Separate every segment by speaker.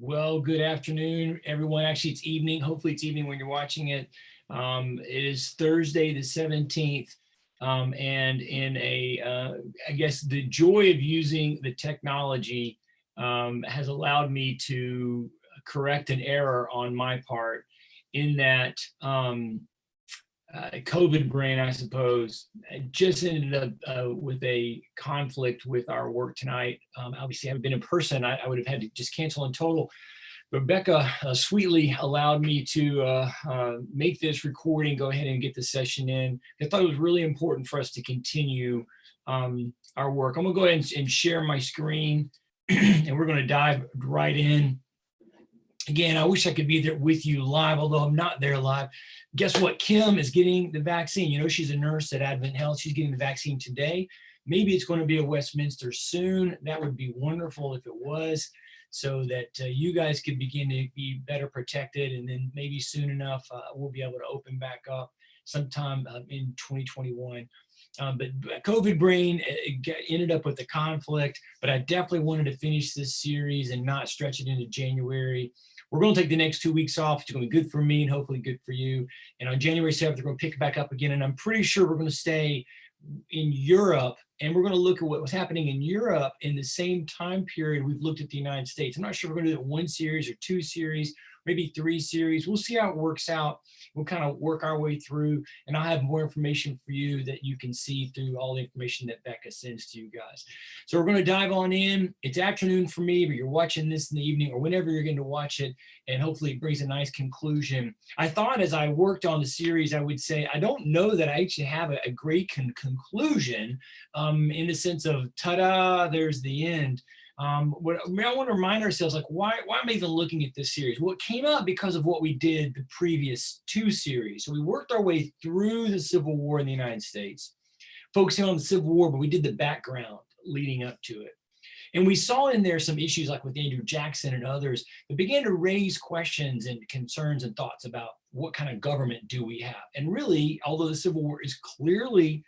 Speaker 1: Well, good afternoon, everyone. Actually, it's evening. Hopefully, it's evening when you're watching it. It is Thursday, the 17th. And in I guess the joy of using the technology has allowed me to correct an error on my part in that COVID brain, I suppose, just ended up with a conflict with our work tonight. Obviously, I haven't been in person. I would have had to just cancel in total. But Becca sweetly allowed me to make this recording, go ahead and get the session in. I thought it was really important for us to continue our work. I'm gonna go ahead and share my screen and we're gonna dive right in. Again, I wish I could be there with you live, although I'm not there live. Guess what? Kim is getting the vaccine. You know, she's a nurse at Advent Health. She's getting the vaccine today. Maybe it's going to be a Westminster soon. That would be wonderful if it was, so that you guys could begin to be better protected. And then maybe soon enough, we'll be able to open back up sometime in 2021. But COVID brain ended up with the conflict, but I definitely wanted to finish this series and not stretch it into January. We're going to take the next 2 weeks off. It's going to be good for me and hopefully good for you. And on January 7th, we're going to pick it back up again. And I'm pretty sure we're going to stay in Europe, and we're going to look at what was happening in Europe in the same time period we've looked at the United States. I'm not sure we're going to do it one series or two series, maybe three series. We'll see how it works out. We'll kind of work our way through, and I'll have more information for you that you can see through all the information that Becca sends to you guys. So we're going to dive on in. It's afternoon for me, but you're watching this in the evening or whenever you're going to watch it, and hopefully it brings a nice conclusion. I thought as I worked on the series, I would say, I don't know that I actually have a great conclusion in the sense of, ta-da, there's the end. I want to remind ourselves, like, why am I even looking at this series? Well, it came up because of what we did the previous two series. So we worked our way through the Civil War in the United States, focusing on the Civil War, but we did the background leading up to it. And we saw in there some issues like with Andrew Jackson and others that began to raise questions and concerns and thoughts about what kind of government do we have? And really, although the Civil War is clearly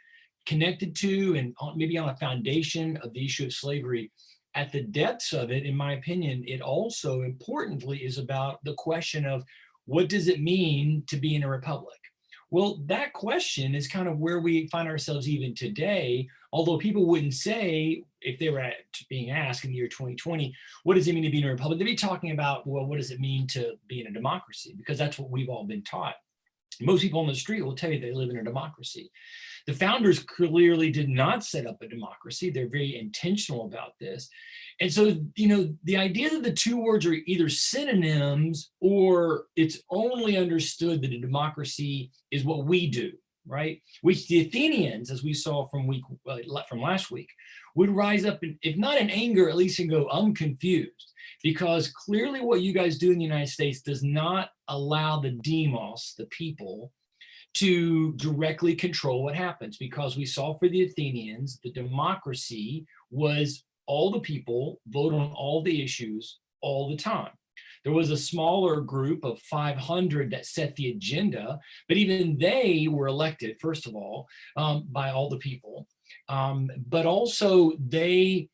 Speaker 1: connected to and maybe on a foundation of the issue of slavery, at the depths of it, in my opinion, it also importantly is about the question of what does it mean to be in a republic? Well, that question is kind of where we find ourselves even today, although people wouldn't say, if they were being asked in the year 2020, what does it mean to be in a republic? They'd be talking about, well, what does it mean to be in a democracy? Because that's what we've all been taught. Most people on the street will tell you they live in a democracy. The founders clearly did not set up a democracy. They're very intentional about this. And so, you know, the idea that the two words are either synonyms or it's only understood that a democracy is what we do, right? Which the Athenians, as we saw from last week, would rise up, if not in anger, at least and go, I'm confused. Because clearly what you guys do in the United States does not allow the demos, the people, to directly control what happens, because we saw for the Athenians, the democracy was all the people vote on all the issues all the time. There was a smaller group of 500 that set the agenda, but even they were elected, first of all, by all the people. But also they,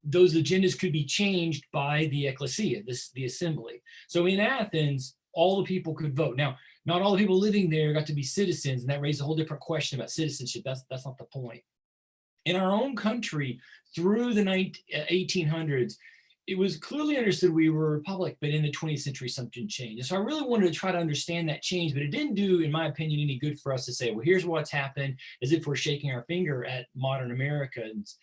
Speaker 1: those agendas could be changed by the ecclesia, the assembly. So in Athens, all the people could vote. Now, not all the people living there got to be citizens, and that raised a whole different question about citizenship. That's not the point. In our own country, through the 1800s, it was clearly understood we were a republic, but in the 20th century, something changed. And so I really wanted to try to understand that change, but it didn't do, in my opinion, any good for us to say, well, here's what's happened, as if we're shaking our finger at modern Americans,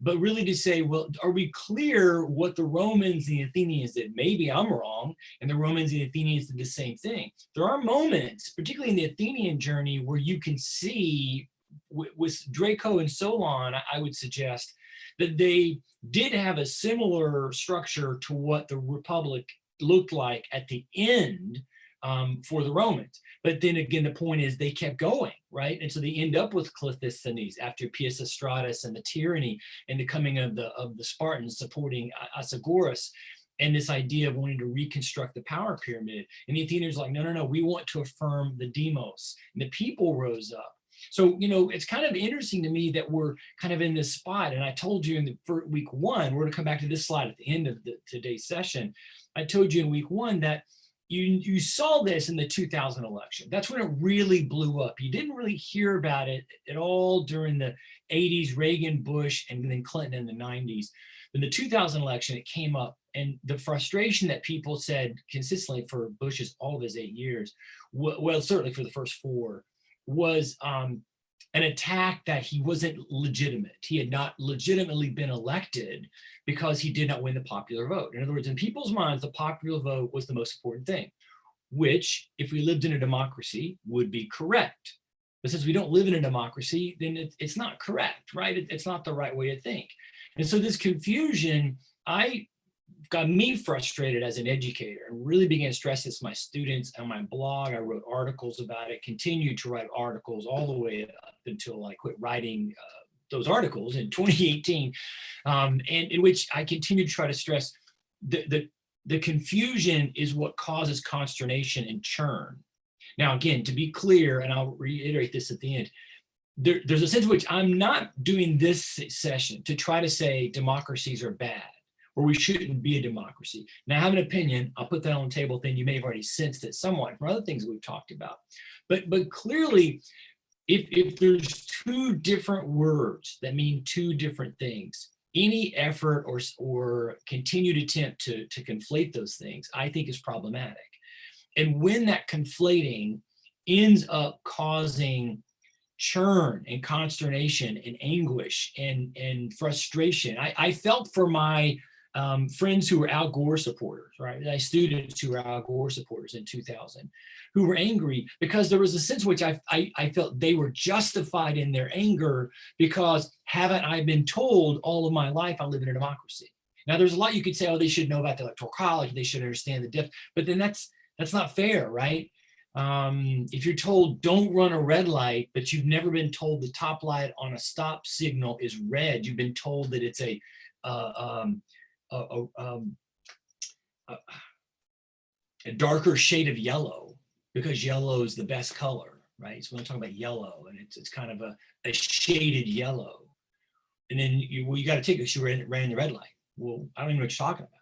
Speaker 1: but really to say, well, are we clear what the Romans and the Athenians did? Maybe I'm wrong, and the Romans and the Athenians did the same thing. There are moments, particularly in the Athenian journey, where you can see with Draco and Solon, I would suggest, that they did have a similar structure to what the Republic looked like at the end for the Romans. But then again, the point is they kept going, right? And so they end up with Clisthenes after Pisistratus and the tyranny and the coming of the Spartans supporting Asagoras, and this idea of wanting to reconstruct the power pyramid. And the Athenians are like, no, we want to affirm the demos. And the people rose up. So, it's kind of interesting to me that we're kind of in this spot. And I told you for week one, we're going to come back to this slide at the end of today's session. I told you in week one that you saw this in the 2000 election. That's when it really blew up. You didn't really hear about it at all during the 80s, Reagan, Bush, and then Clinton in the 90s. In the 2000 election, it came up, and the frustration that people said consistently for Bush's all of his 8 years, well, certainly for the first 4, was an attack that he wasn't legitimate. He had not legitimately been elected because he did not win the popular vote. In other words, in people's minds, the popular vote was the most important thing, which, if we lived in a democracy, would be correct. But since we don't live in a democracy, then it's not correct, right? It's not the right way to think. And so this confusion, got me frustrated as an educator, and really began to stress this to my students. On my blog, I wrote articles about it, continued to write articles all the way up until I quit writing those articles in 2018, and in which I continue to try to stress the confusion is what causes consternation and churn. Now, again, to be clear, and I'll reiterate this at the end, there's a sense in which I'm not doing this session to try to say democracies are bad, or we shouldn't be a democracy. Now, I have an opinion. I'll put that on the table. Then you may have already sensed it somewhat from other things that we've talked about. But clearly, if there's two different words that mean two different things, any effort or continued attempt to conflate those things, I think is problematic. And when that conflating ends up causing churn and consternation and anguish and frustration, I felt for my friends who were Al Gore supporters, right? My students who were Al Gore supporters in 2000, who were angry because there was a sense in which I felt they were justified in their anger because haven't I been told all of my life I live in a democracy? Now, there's a lot you could say, oh, they should know about the Electoral College, they should understand the depth, but then that's not fair, right? If you're told don't run a red light, but you've never been told the top light on a stop signal is red, you've been told that it's a darker shade of yellow because yellow is the best color, right? So when I'm talking about yellow, and it's kind of a shaded yellow, and then you got to take it. You ran the red light. Well, I don't even know what you're talking about.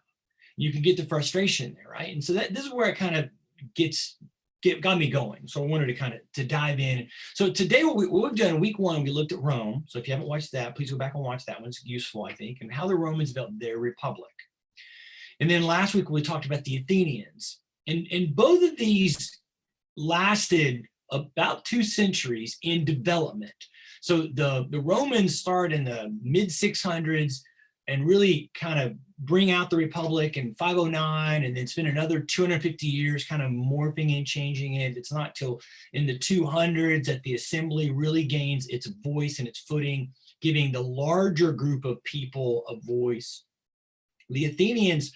Speaker 1: You can get the frustration there, right? And so this is where it kind of got me going. So I wanted to dive in. So today, what we've done in week one, we looked at Rome. So if you haven't watched that, please go back and watch that one. It's useful, I think, and how the Romans built their republic. And then last week, we talked about the Athenians. And both of these lasted about 2 centuries in development. So the Romans start in the mid 600s and really kind of bring out the republic in 509, and then spend another 250 years kind of morphing and changing it. It's not till in the 200s that the assembly really gains its voice and its footing, giving the larger group of people a voice. The Athenians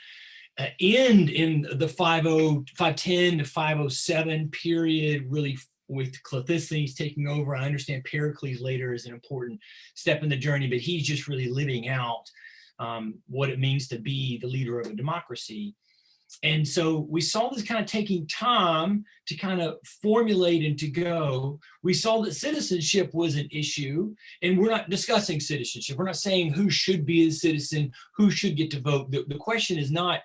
Speaker 1: end in the 510 to 507 period, really with Cleisthenes taking over. I understand Pericles later is an important step in the journey, but he's just really living out what it means to be the leader of a democracy. And so we saw this kind of taking time to kind of formulate and to go. We saw that citizenship was an issue, and we're not discussing citizenship. We're not saying who should be a citizen, who should get to vote. The question is not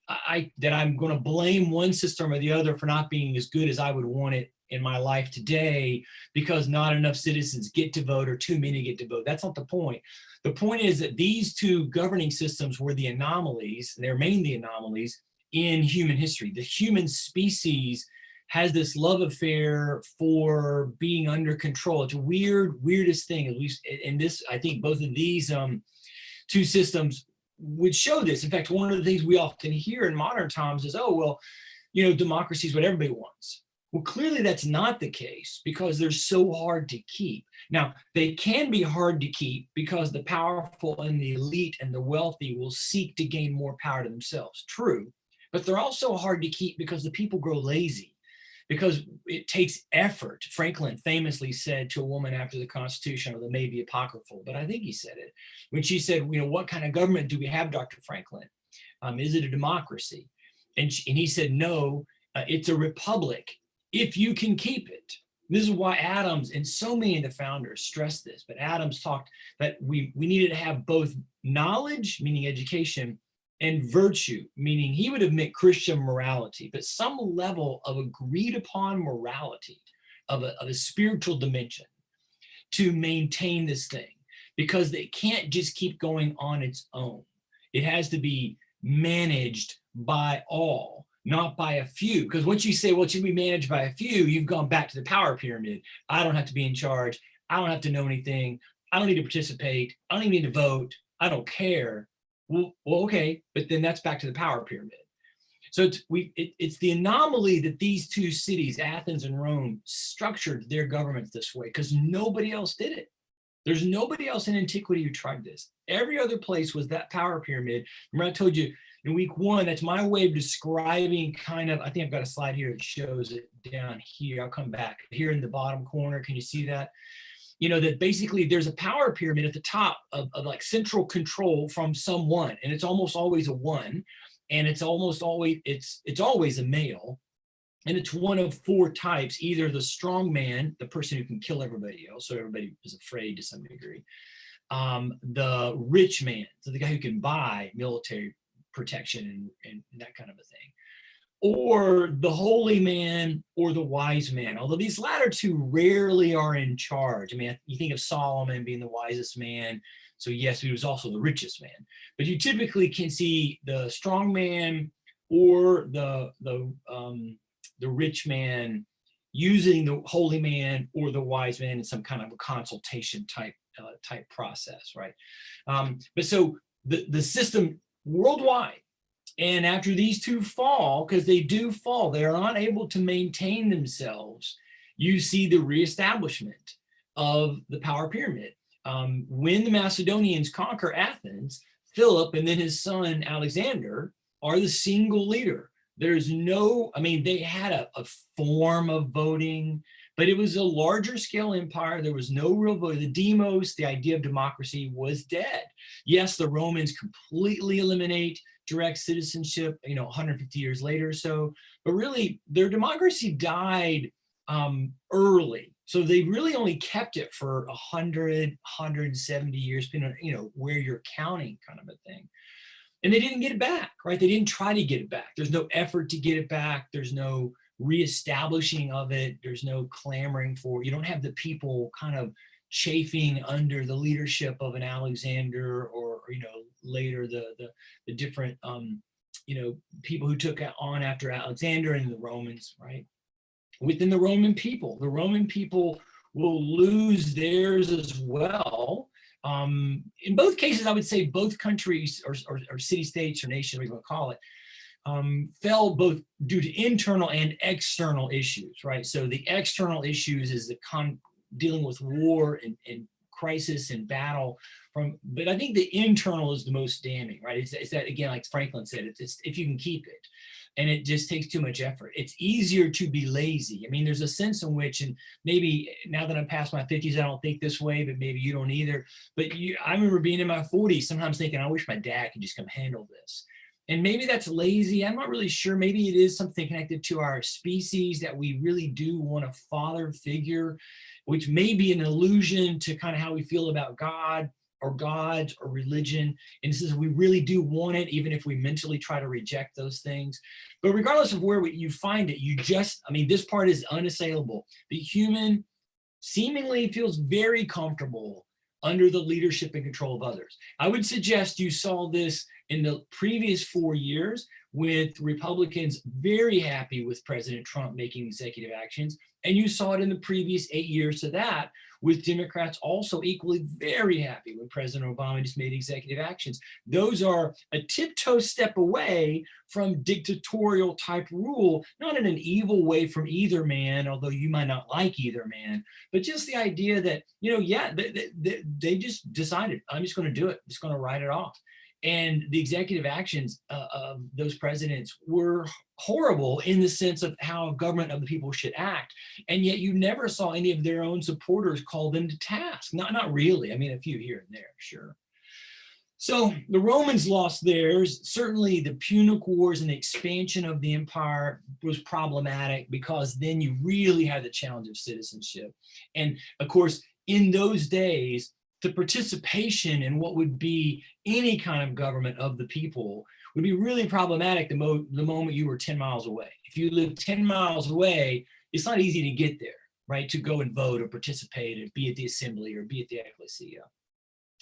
Speaker 1: that I'm going to blame one system or the other for not being as good as I would want it in my life today because not enough citizens get to vote or too many get to vote. That's not the point. The point is that these two governing systems were the anomalies, and they remain the anomalies in human history. The human species has this love affair for being under control. It's a weirdest thing. At least in this, I think both of these two systems would show this. In fact, one of the things we often hear in modern times is, oh, well, democracy is what everybody wants. Well, clearly that's not the case because they're so hard to keep. Now, they can be hard to keep because the powerful and the elite and the wealthy will seek to gain more power to themselves. True, but they're also hard to keep because the people grow lazy, because it takes effort. Franklin famously said to a woman after the Constitution, or that may be apocryphal, but I think he said it, when she said, what kind of government do we have, Dr. Franklin? Is it a democracy? And he said, no, it's a republic if you can keep it. This is why Adams and so many of the founders stressed this, but Adams talked that we needed to have both knowledge, meaning education, and virtue, meaning he would admit Christian morality, but some level of agreed upon morality of a spiritual dimension to maintain this thing, because it can't just keep going on its own. It has to be managed by all, not by a few. Because once you say, well, it should be managed by a few, you've gone back to the power pyramid. I don't have to be in charge. I don't have to know anything. I don't need to participate. I don't even need to vote. I don't care. Well, okay, but then that's back to the power pyramid. So it's the anomaly that these two cities, Athens and Rome, structured their governments this way because nobody else did it. There's nobody else in antiquity who tried this. Every other place was that power pyramid. Remember I told you in week one, that's my way of describing kind of, I think I've got a slide here that shows it down here. I'll come back. Here in the bottom corner, can you see that? You know, that basically there's a power pyramid at the top of like central control from someone, and it's almost always a one, and it's almost always, it's always a male. And it's one of four types, either the strong man, the person who can kill everybody else, so everybody is afraid to some degree, the rich man, so the guy who can buy military protection and that kind of a thing, or the holy man or the wise man, although these latter two rarely are in charge. I mean, you think of Solomon being the wisest man, so yes, he was also the richest man, but you typically can see the strong man or the rich man using the holy man or the wise man in some kind of a consultation type process, right? But so the system worldwide, and after these two fall, because they do fall, they are unable to maintain themselves, you see the reestablishment of the power pyramid. When the Macedonians conquer Athens, Philip and then his son Alexander are the single leader. There's no, I mean, they had a form of voting, but it was a larger scale empire. There was no real vote. The demos, the idea of democracy, was dead. Yes, the Romans completely eliminate direct citizenship, 150 years later or so, but really their democracy died early. So they really only kept it for 100, 170 years, depending on, where you're counting, kind of a thing. And they didn't get it back, right? They didn't try to get it back. There's no effort to get it back. There's no reestablishing of it. There's no clamoring for, you don't have the people kind of chafing under the leadership of an Alexander or later the different, people who took on after Alexander and the Romans, right? Within the Roman people will lose theirs as well. In both cases, I would say both countries or city-states or nations, whatever you want to call it, fell both due to internal and external issues, right? So the external issues is the dealing with war and crisis and battle but I think the internal is the most damning, right? It's that, again, like Franklin said, it's if you can keep it. And it just takes too much effort. It's easier to be lazy. I mean, there's a sense in which, and maybe now that I'm past my 50s, I don't think this way, but maybe you don't either. But I remember being in my 40s, sometimes thinking, I wish my dad could just come handle this. And maybe that's lazy. I'm not really sure. Maybe it is something connected to our species, that we really do want a father figure, which may be an allusion to kind of how we feel about God or gods or religion. And this is, we really do want it, even if we mentally try to reject those things. But regardless of where you find it, this part is unassailable. The human seemingly feels very comfortable under the leadership and control of others. I would suggest you saw this in the previous 4 years, with Republicans very happy with President Trump making executive actions. And you saw it in the previous 8 years to that, with Democrats also equally very happy when President Obama just made executive actions. Those are a tiptoe step away from dictatorial type rule, not in an evil way from either man, although you might not like either man, but just the idea that, they just decided, I'm just going to do it. I'm just going to write it off. And the executive actions of those presidents were horrible in the sense of how government of the people should act. And yet you never saw any of their own supporters call them to task. Not really. I mean, a few here and there, sure. So the Romans lost theirs. Certainly the Punic Wars and the expansion of the empire was problematic because then you really had the challenge of citizenship. And of course, in those days, the participation in what would be any kind of government of the people would be really problematic the moment you were 10 miles away. If you live 10 miles away, it's not easy to get there, right? To go and vote or participate and be at the assembly or be at the ecclesia.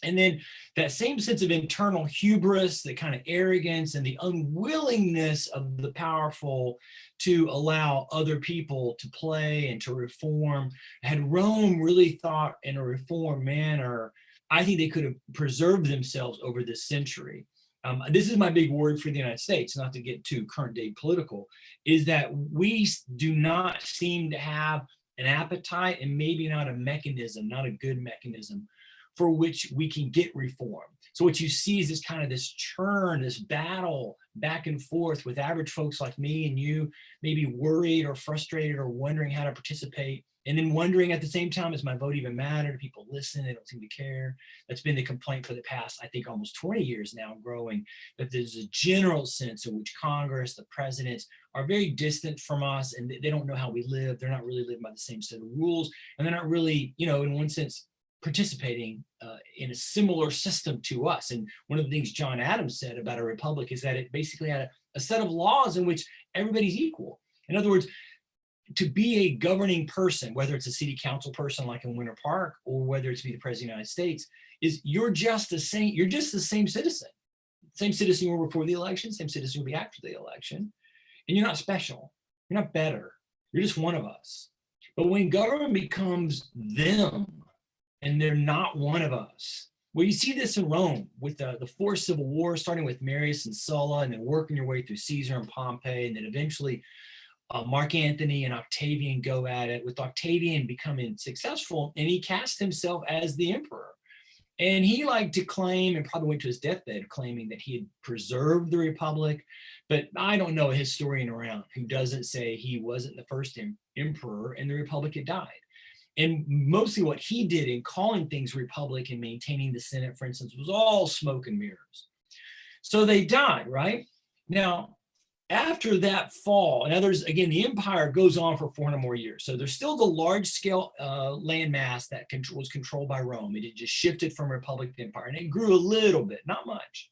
Speaker 1: And then that same sense of internal hubris, the kind of arrogance and the unwillingness of the powerful to allow other people to play and to reform. Had Rome really thought in a reformed manner, I think they could have preserved themselves over this century. This is my big word for the United States, not to get too current day political, is that we do not seem to have an appetite and maybe not a mechanism, not a good mechanism for which we can get reform. So what you see is this kind of this churn, this battle back and forth with average folks like me and you, maybe worried or frustrated or wondering how to participate, and then wondering at the same time, does my vote even matter? Do people listen? They don't seem to care. That's been the complaint for the past, I think, almost 20 years now growing, that there's a general sense in which Congress, the presidents, are very distant from us and they don't know how we live. They're not really living by the same set of rules. And they're not really, in one sense, participating in a similar system to us. And one of the things John Adams said about a republic is that it basically had a set of laws in which everybody's equal. In other words, to be a governing person, whether it's a city council person like in Winter Park, or whether it's to be the president of the United States, is you're just the same citizen. Same citizen you were before the election, same citizen you'll be after the election. And you're not special. You're not better. You're just one of us. But when government becomes them, and they're not one of us. Well, you see this in Rome with the four civil wars, starting with Marius and Sulla, and then working your way through Caesar and Pompey, and then eventually Mark Antony and Octavian go at it, with Octavian becoming successful, and he cast himself as the emperor. And he liked to claim, and probably went to his deathbed claiming that he had preserved the republic. But I don't know a historian around who doesn't say he wasn't the first emperor and the republic had died. And mostly what he did in calling things republic and maintaining the Senate, for instance, was all smoke and mirrors. So they died, right? Now, after that fall, in others, again, the empire goes on for 400 more years. So there's still the large scale land mass that was controlled by Rome. It had just shifted from republic to empire, and it grew a little bit, not much.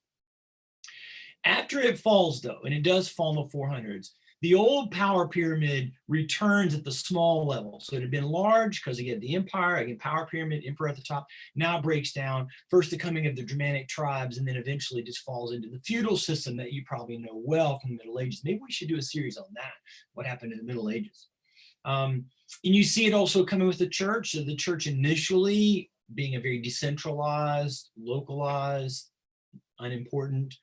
Speaker 1: After it falls, though, and it does fall in the 400s, the old power pyramid returns at the small level. So it had been large because again, the empire, again, power pyramid, emperor at the top, now breaks down. First the coming of the Germanic tribes, and then eventually just falls into the feudal system that you probably know well from the Middle Ages. Maybe we should do a series on that, what happened in the Middle Ages. And you see it also coming with the church. So the church initially being a very decentralized, localized, unimportant,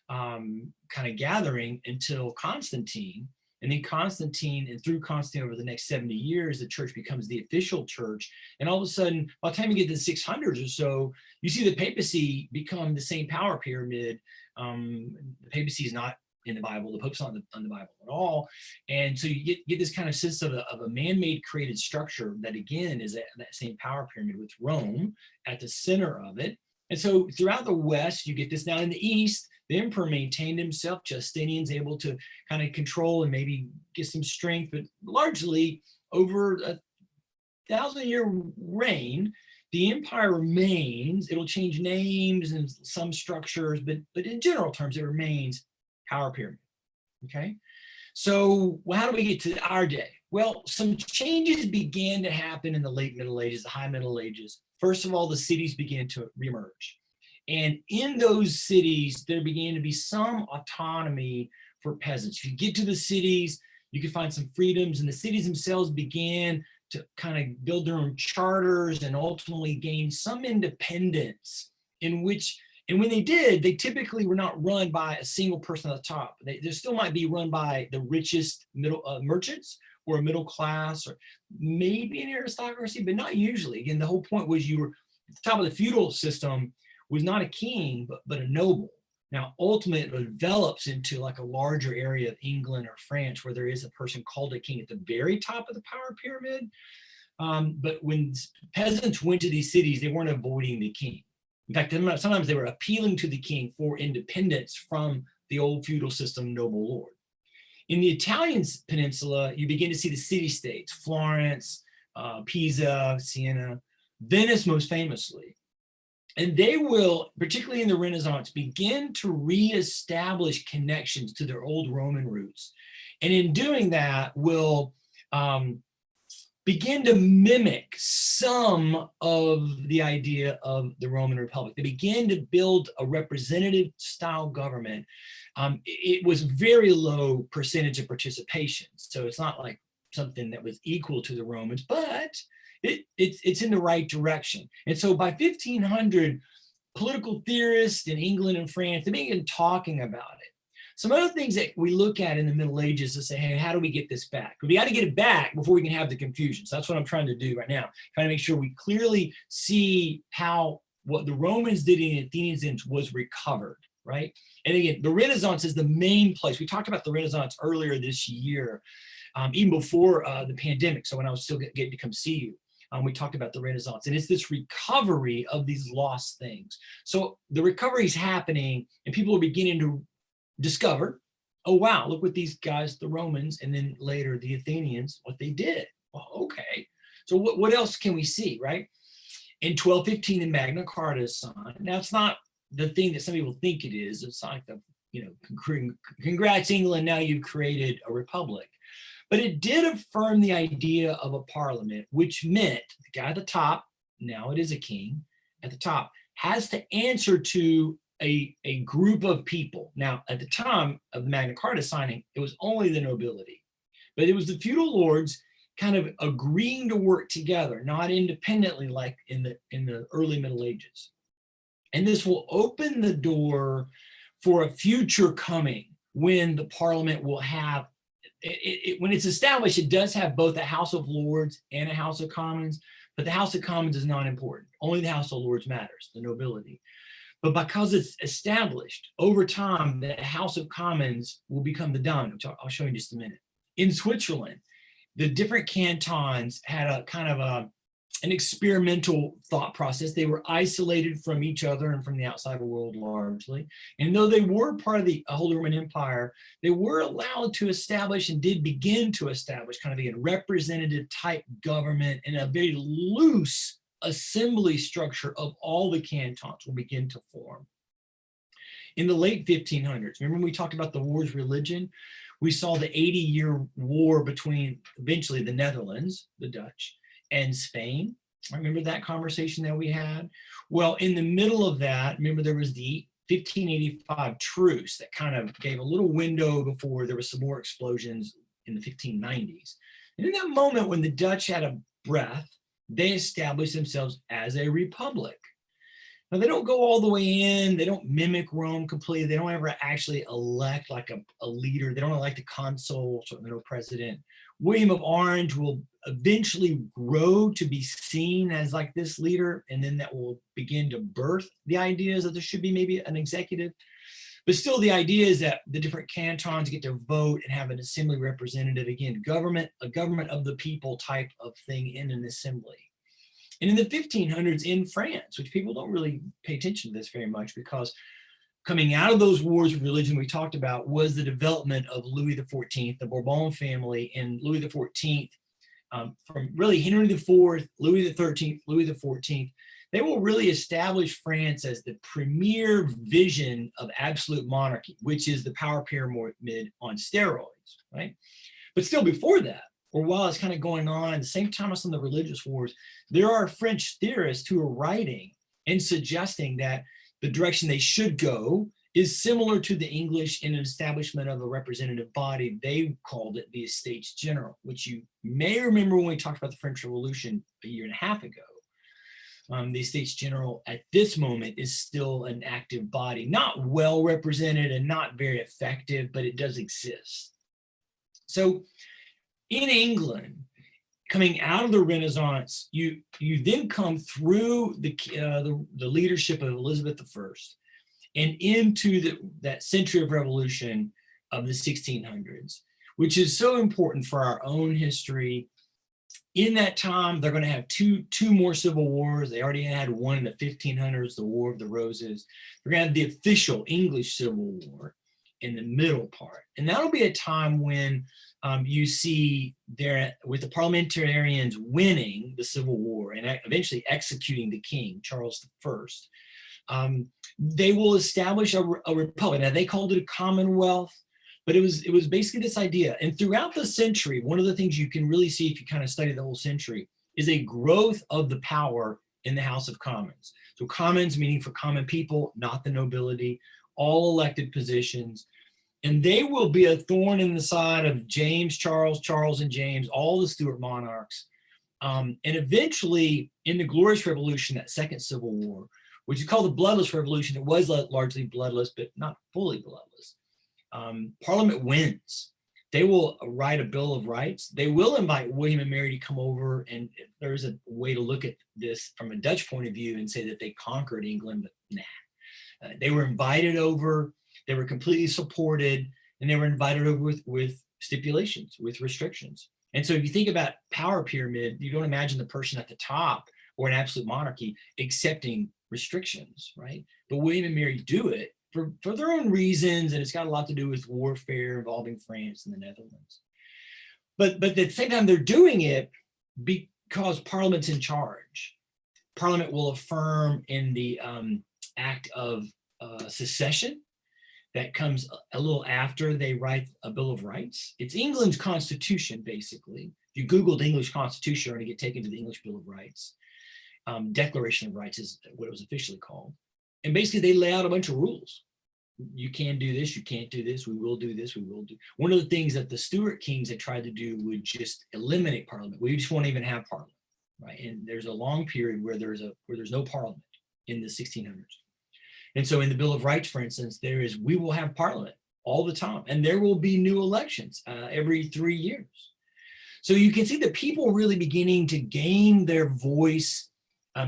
Speaker 1: kind of gathering until Constantine. And then Constantine, and through Constantine over the next 70 years, the church becomes the official church. And all of a sudden, by the time you get to the 600s or so, you see the papacy become the same power pyramid. The papacy is not in the Bible. The Pope's not on the Bible at all. And so you get this kind of sense of a man-made created structure that, again, is that same power pyramid with Rome at the center of it. And so throughout the West, you get this. Now in the East, the emperor maintained himself. Justinian's able to kind of control and maybe get some strength, but largely over a 1,000-year reign, the empire remains. It'll change names and some structures, but in general terms, it remains power pyramid. Okay, so how do we get to our day? Well, some changes began to happen in the late Middle Ages, the high Middle Ages. First of all, the cities began to reemerge. And in those cities, there began to be some autonomy for peasants. If you get to the cities, you can find some freedoms, and the cities themselves began to kind of build their own charters and ultimately gain some independence in which, and when they did, they typically were not run by a single person at the top. They still might be run by the richest merchants or a middle class or maybe an aristocracy, but not usually. Again, the whole point was you were at the top of the feudal system was not a king, but a noble. Now, ultimately, it develops into like a larger area of England or France where there is a person called a king at the very top of the power pyramid. But when peasants went to these cities, they weren't avoiding the king. In fact, sometimes they were appealing to the king for independence from the old feudal system noble lord. In the Italian peninsula, you begin to see the city-states, Florence, Pisa, Siena, Venice most famously. And they will, particularly in the Renaissance, begin to reestablish connections to their old Roman roots. And in doing that, will begin to mimic some of the idea of the Roman Republic. They begin to build a representative style government. It was very low percentage of participation. So it's not like something that was equal to the Romans, but it's in the right direction. And so by 1500, political theorists in England and France, they began talking about it. Some other things that we look at in the Middle Ages to say, hey, how do we get this back? We got to get it back before we can have the confusion. So that's what I'm trying to do right now, trying to make sure we clearly see how what the Romans did in the Athenians did was recovered, right? And again, the Renaissance is the main place. We talked about the Renaissance earlier this year, even before the pandemic. So when I was still getting to come see you, we talked about the Renaissance, and it's this recovery of these lost things. So the recovery is happening, and people are beginning to discover, oh wow, look what these guys, the Romans, and then later the Athenians, what they did. Well, okay, so what else can we see, right? In 1215, the Magna Carta is signed. Now it's not the thing that some people think it is. It's like the, congrats England, now you've created a republic. But it did affirm the idea of a parliament, which meant the guy at the top, now it is a king, at the top, has to answer to a group of people. Now, at the time of the Magna Carta signing, it was only the nobility, but it was the feudal lords kind of agreeing to work together, not independently like in the early Middle Ages. And this will open the door for a future coming when the parliament will have, when it's established, it does have both a House of Lords and a House of Commons, but the House of Commons is not important. Only the House of Lords matters, the nobility. But because it's established over time, the House of Commons will become the dominant, which I'll show you in just a minute. In Switzerland, the different cantons had a kind of an experimental thought process. They were isolated from each other and from the outside world largely. And though they were part of the Holy Roman Empire, they were allowed to establish and did begin to establish kind of a representative type government in a very loose assembly structure of all the cantons will begin to form. In the late 1500s, remember when we talked about the war's religion? We saw the 80-year war between eventually the Netherlands, the Dutch, and Spain. Remember that conversation that we had? Well, in the middle of that, remember there was the 1585 truce that kind of gave a little window before there was some more explosions in the 1590s. And in that moment when the Dutch had a breath, they established themselves as a republic. Now, they don't go all the way in. They don't mimic Rome completely. They don't ever actually elect like a leader. They don't elect a consul, certainly no president. William of Orange will eventually grow to be seen as like this leader, and then that will begin to birth the ideas that there should be maybe an executive. But still, the idea is that the different cantons get to vote and have an assembly representative, again, a government of the people type of thing in an assembly. And in the 1500s in France, which people don't really pay attention to this very much, because coming out of those wars of religion we talked about was the development of Louis XIV, the Bourbon family, and Louis XIV, from really Henry IV, Louis XIII, Louis XIV, they will really establish France as the premier vision of absolute monarchy, which is the power pyramid on steroids, right? But still before that, or while it's kind of going on at the same time as some of the religious wars, there are French theorists who are writing and suggesting that the direction they should go is similar to the English in an establishment of a representative body. They called it the Estates General, which you may remember when we talked about the French Revolution a year and a half ago. The Estates General at this moment is still an active body, not well represented and not very effective, but it does exist. So in England, coming out of the Renaissance, you then come through the leadership of Elizabeth I and into that century of revolution of the 1600s, which is so important for our own history In that time, they're going to have two more civil wars. They already had one in the 1500s, the War of the Roses. They're going to have the official English Civil War in the middle part. And that'll be a time when you see there, with the parliamentarians winning the Civil War and eventually executing the king, Charles I, they will establish a republic. Now, they called it a commonwealth, but it was basically this idea. And throughout the century, one of the things you can really see if you kind of study the whole century is a growth of the power in the House of Commons. So commons meaning for common people, not the nobility, all elected positions. And they will be a thorn in the side of James, Charles and James, all the Stuart monarchs. And eventually in the Glorious Revolution, that second Civil War, which is called the Bloodless Revolution, it was largely bloodless, but not fully bloodless. Parliament wins. They will write a Bill of Rights. They will invite William and Mary to come over, and there's a way to look at this from a Dutch point of view and say that they conquered England, but nah. They were invited over, they were completely supported, and they were invited over with stipulations, with restrictions. And so if you think about power pyramid, you don't imagine the person at the top or an absolute monarchy accepting restrictions, right? But William and Mary do it for their own reasons, and it's got a lot to do with warfare involving France and the Netherlands. But at the same time, they're doing it because Parliament's in charge. Parliament will affirm in the Act of Secession that comes a little after they write a Bill of Rights. It's England's constitution, basically. If you Googled English Constitution, you're going to get taken to the English Bill of Rights. Declaration of Rights is what it was officially called. And basically they lay out a bunch of rules. You can do this, you can't do this, we will do this, we will do. One of the things that the Stuart kings had tried to do would just eliminate Parliament. We just won't even have Parliament, right? And there's a long period where there's no Parliament in the 1600s. And so in the Bill of Rights, for instance, we will have Parliament all the time, and there will be new elections every 3 years. So you can see the people really beginning to gain their voice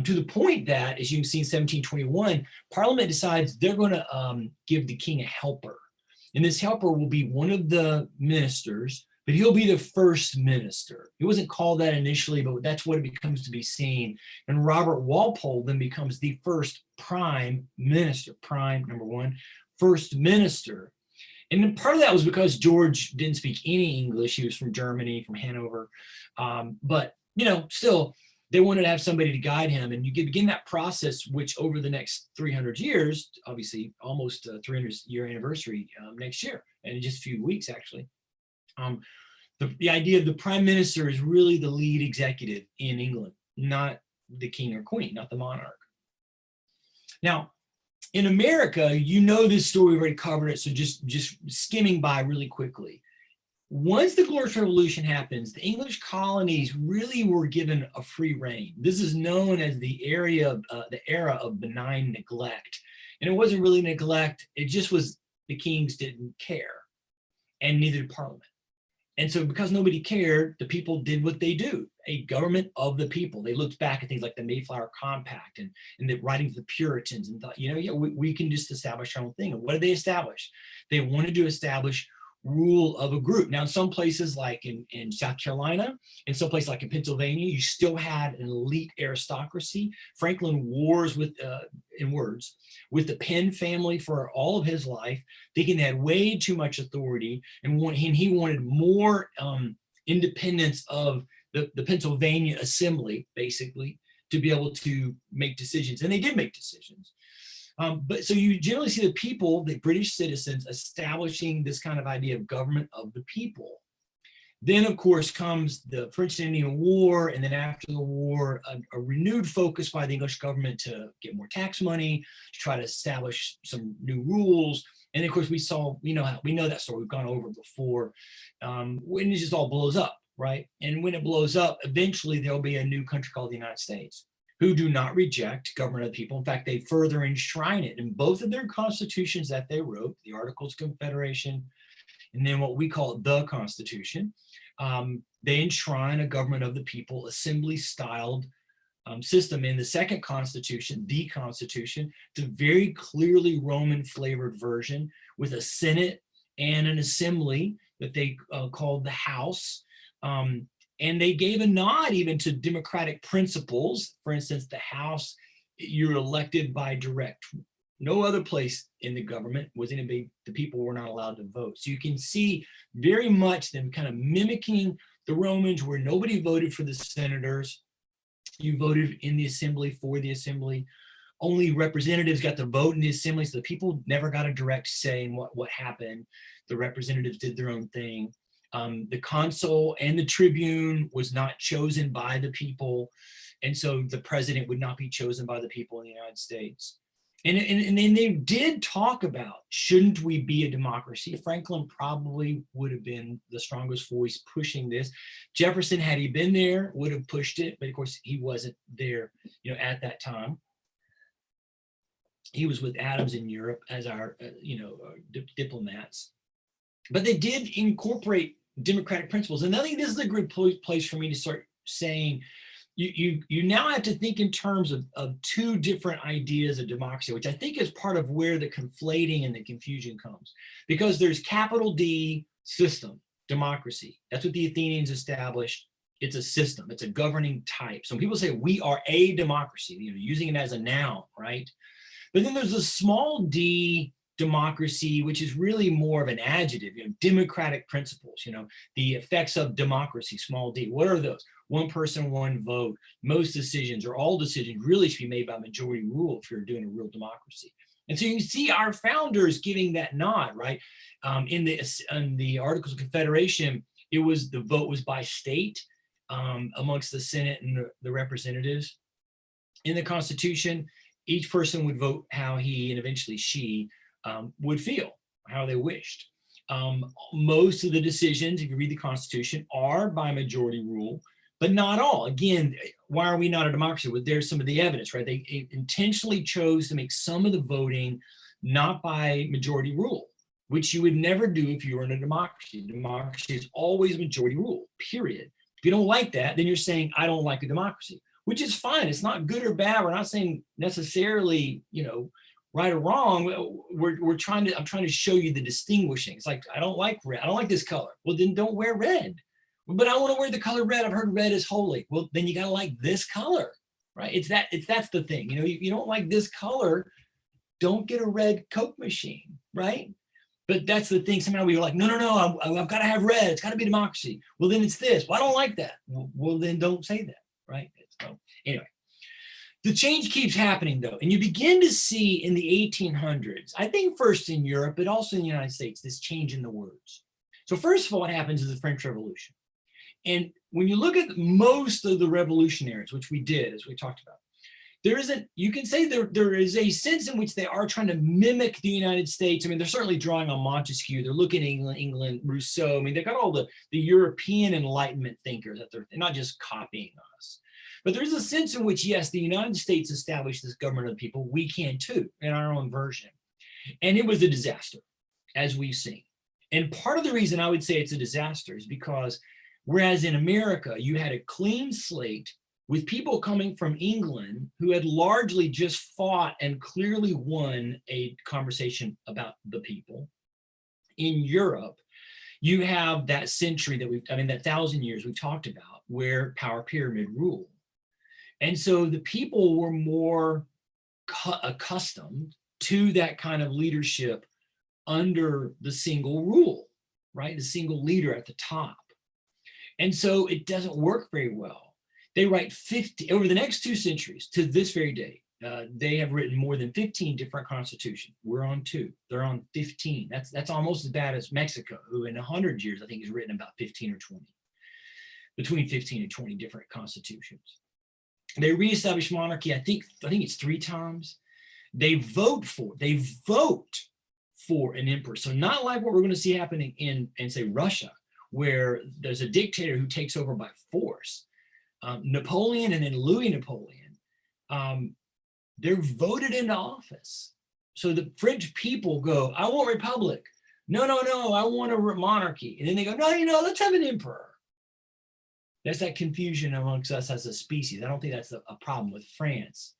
Speaker 1: to the point that, as you can see in 1721, Parliament decides they're going to give the king a helper. And this helper will be one of the ministers, but he'll be the first minister. He wasn't called that initially, but that's what it becomes to be seen. And Robert Walpole then becomes the first prime minister, prime number one, first minister. And part of that was because George didn't speak any English. He was from Germany, from Hanover. But, still, they wanted to have somebody to guide him. And you begin that process, which over the next 300 years, obviously almost 300-year anniversary next year, and in just a few weeks, actually. The idea of the prime minister is really the lead executive in England, not the king or queen, not the monarch. Now, in America, this story, we've already covered it, so just skimming by really quickly. Once the Glorious Revolution happens, the English colonies really were given a free rein. This is known as the era of benign neglect. And it wasn't really neglect, it just was the kings didn't care, and neither did Parliament. And so because nobody cared, the people did what they do, a government of the people. They looked back at things like the Mayflower Compact and the writings of the Puritans and thought, we can just establish our own thing. And what did they establish? They wanted to establish rule of a group. Now, in some places like in South Carolina, in some places like in Pennsylvania, you still had an elite aristocracy. Franklin wars with the Penn family for all of his life, thinking they had way too much authority, and he wanted more independence of the Pennsylvania Assembly, basically, to be able to make decisions. And they did make decisions. But so you generally see the people, the British citizens, establishing this kind of idea of government of the people. Then, of course, comes the French and Indian War, and then after the war, a renewed focus by the English government to get more tax money, to try to establish some new rules. And of course, we know that story, we've gone over before, when it just all blows up, right? And when it blows up, eventually there'll be a new country called the United States, who do not reject government of the people. In fact, they further enshrine it in both of their constitutions that they wrote, the Articles of Confederation, and then what we call the Constitution. They enshrine a government of the people, assembly-styled system. In the second Constitution, the Constitution, it's a very clearly Roman-flavored version with a Senate and an Assembly that they called the House. And they gave a nod even to democratic principles. For instance, the House, you're elected by direct. No other place in the government was anybody, the people were not allowed to vote. So you can see very much them kind of mimicking the Romans, where nobody voted for the senators. You voted in the assembly for the assembly. Only representatives got to vote in the assembly, so the people never got a direct say in what happened. The representatives did their own thing. The consul and the tribune was not chosen by the people, and so the president would not be chosen by the people in the United States. And then they did talk about, shouldn't we be a democracy? Franklin probably would have been the strongest voice pushing this. Jefferson, had he been there, would have pushed it, but of course he wasn't there, at that time. He was with Adams in Europe as our, diplomats. But they did incorporate democratic principles. And I think this is a good place for me to start saying, you now have to think in terms of two different ideas of democracy, which I think is part of where the conflating and the confusion comes. Because there's capital D, system, democracy. That's what the Athenians established. It's a system, it's a governing type. So when people say we are a democracy, using it as a noun, right? But then there's a small d democracy, which is really more of an adjective, democratic principles, the effects of democracy, small d. What are those? One person, one vote. Most decisions, or all decisions, really should be made by majority rule if you're doing a real democracy. And so you see our founders giving that nod, right? In the Articles of Confederation, the vote was by state amongst the Senate and the representatives. In the Constitution, each person would vote how he and eventually she would feel, how they wished. Most of the decisions, if you read the Constitution, are by majority rule, but not all. Again, why are we not a democracy? Well, there's some of the evidence, right? They intentionally chose to make some of the voting not by majority rule, which you would never do if you were in a democracy. Democracy is always majority rule, period. If you don't like that, then you're saying, I don't like a democracy, which is fine. It's not good or bad. We're not saying necessarily, right or wrong. I'm trying to show you the distinguishing. It's like, I don't like red. I don't like this color. Well, then don't wear red. But I want to wear the color red. I've heard red is holy. Well, then you got to like this color, right? That's the thing. You don't like this color, don't get a red Coke machine, right? But that's the thing. Somehow we were like, no, I've got to have red. It's got to be democracy. Well, then it's this. Well, I don't like that. Well, then don't say that, right? So anyway, the change keeps happening though. And you begin to see in the 1800s, I think first in Europe, but also in the United States, this change in the words. So first of all, what happens is the French Revolution. And when you look at most of the revolutionaries, which we did, as we talked about, you can say there is a sense in which they are trying to mimic the United States. I mean, they're certainly drawing on Montesquieu. They're looking at England, Rousseau. I mean, they've got all the European Enlightenment thinkers that they're not just copying us. But there's a sense in which, yes, the United States established this government of the people. We can too, in our own version. And it was a disaster, as we've seen. And part of the reason I would say it's a disaster is because whereas in America, you had a clean slate with people coming from England who had largely just fought and clearly won a conversation about the people. In Europe, you have that century that 1,000 years we've talked about, where power pyramid rule. And so the people were more accustomed to that kind of leadership under the single rule, right? The single leader at the top. And so it doesn't work very well. They write over the next 2 centuries to this very day, they have written more than 15 different constitutions. We're on 2, they're on 15. That's almost as bad as Mexico, who in 100 years, I think has written about 15 or 20, between 15 and 20 different constitutions. They reestablish monarchy, I think it's 3 times. They vote for an emperor. So not like what we're going to see happening in say Russia, where there's a dictator who takes over by force. Napoleon and then Louis Napoleon, they're voted into office. So the French people go, I want republic. No, I want a monarchy. And then they go, no, let's have an emperor. There's that confusion amongst us as a species. I don't think that's a problem with France.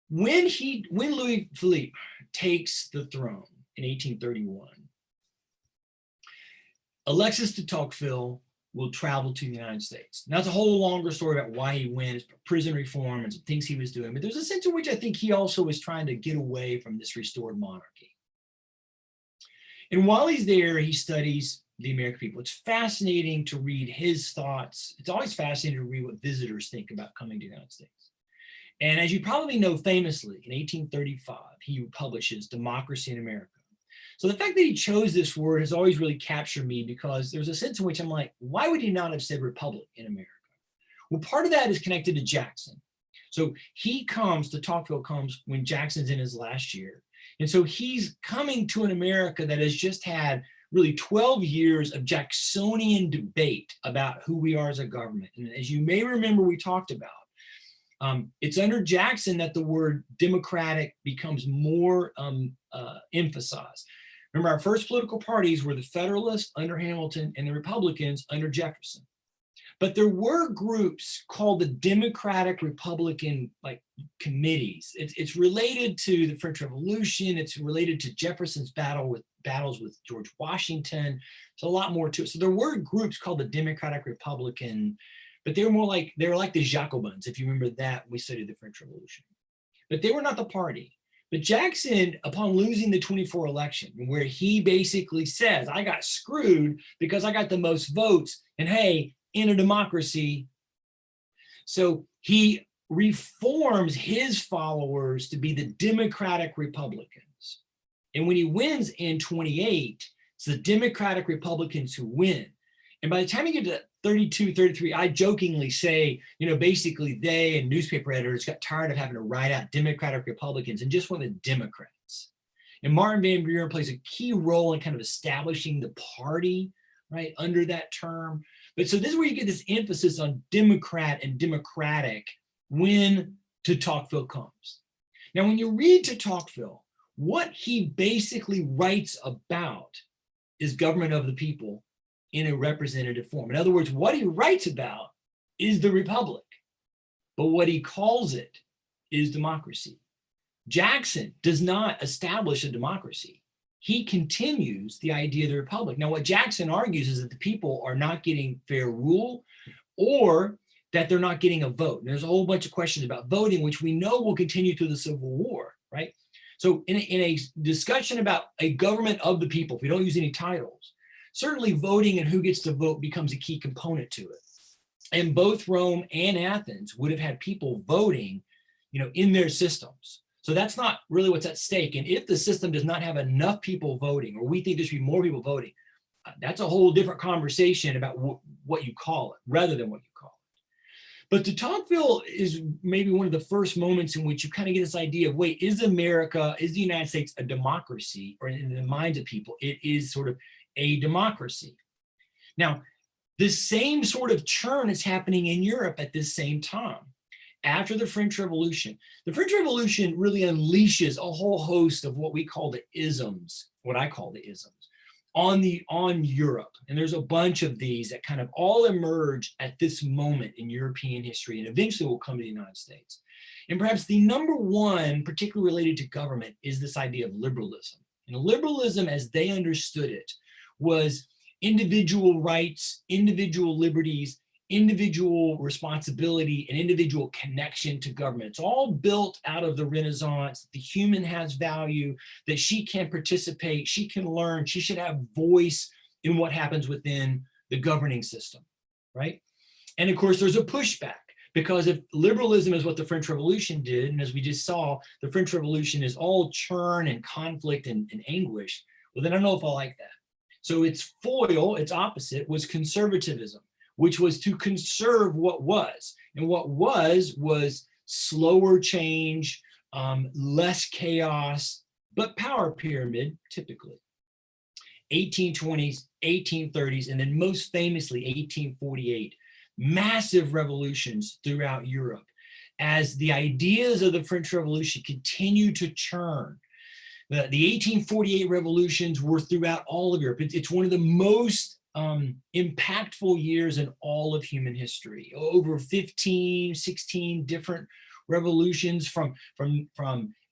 Speaker 1: When Louis Philippe takes the throne in 1831, Alexis de Tocqueville will travel to the United States. Now, that's a whole longer story about why he went, prison reform and some things he was doing. But there's a sense in which I think he also was trying to get away from this restored monarchy. And while he's there, he studies the American people. It's fascinating to read his thoughts. It's always fascinating to read what visitors think about coming to the United States. And as you probably know, famously, in 1835, he publishes Democracy in America. So the fact that he chose this word has always really captured me, because there's a sense in which I'm like, why would he not have said republic in America? Well, part of that is connected to Jackson. So he comes, to Tocqueville comes when Jackson's in his last year. And so he's coming to an America that has just had really 12 years of Jacksonian debate about who we are as a government. And as you may remember, we talked about, it's under Jackson that the word democratic becomes more emphasized. Remember, our first political parties were the Federalists under Hamilton and the Republicans under Jefferson. But there were groups called the Democratic Republican committees. It's related to the French Revolution. It's related to Jefferson's battles with George Washington. There's a lot more to it. So there were groups called the Democratic Republican, but they were like the Jacobins, if you remember that we studied the French Revolution. But they were not the party. But Jackson, upon losing the 24 election, where he basically says, I got screwed because I got the most votes, and hey, in a democracy. So he reforms his followers to be the Democratic Republicans. And when he wins in 28, it's the Democratic Republicans who win. And by the time you get to 32, 33, I jokingly say, basically they and newspaper editors got tired of having to write out Democratic Republicans and just went with Democrats. And Martin Van Buren plays a key role in kind of establishing the party, right, under that term. But so this is where you get this emphasis on Democrat and democratic when de Tocqueville comes. Now, when you read de Tocqueville, what he basically writes about is government of the people in a representative form. In other words, what he writes about is the republic, but what he calls it is democracy. Jackson does not establish a democracy. He continues the idea of the republic. Now, what Jackson argues is that the people are not getting fair rule, or that they're not getting a vote. And there's a whole bunch of questions about voting, which we know will continue through the Civil War, right? So in a discussion about a government of the people, if we don't use any titles, certainly voting and who gets to vote becomes a key component to it. And both Rome and Athens would have had people voting, in their systems. So that's not really what's at stake. And if the system does not have enough people voting, or we think there should be more people voting, that's a whole different conversation about what you call it rather than what you call it. But de Tocqueville is maybe one of the first moments in which you kind of get this idea of, wait, is the United States a democracy? Or in the minds of people, it is sort of a democracy. Now, the same sort of churn is happening in Europe at this same time. After the French Revolution really unleashes a whole host of what we call the isms, what I call the isms, on Europe. And there's a bunch of these that kind of all emerge at this moment in European history, and eventually will come to the United States. And perhaps the number one, particularly related to government, is this idea of liberalism. And liberalism, as they understood it, was individual rights, individual liberties, individual responsibility, and individual connection to government. It's all built out of the Renaissance. The human has value, that she can participate, she can learn, she should have voice in what happens within the governing system, right? And of course, there's a pushback, because if liberalism is what the French Revolution did, and as we just saw, the French Revolution is all churn and conflict and anguish, well, then I don't know if I like that. So its foil, its opposite, was conservatism, which was to conserve what was. And what was slower change, less chaos, but power pyramid, typically. 1820s, 1830s, and then most famously 1848, massive revolutions throughout Europe as the ideas of the French Revolution continue to churn. The 1848 revolutions were throughout all of Europe. It's one of the most impactful years in all of human history. Over 15, 16 different revolutions from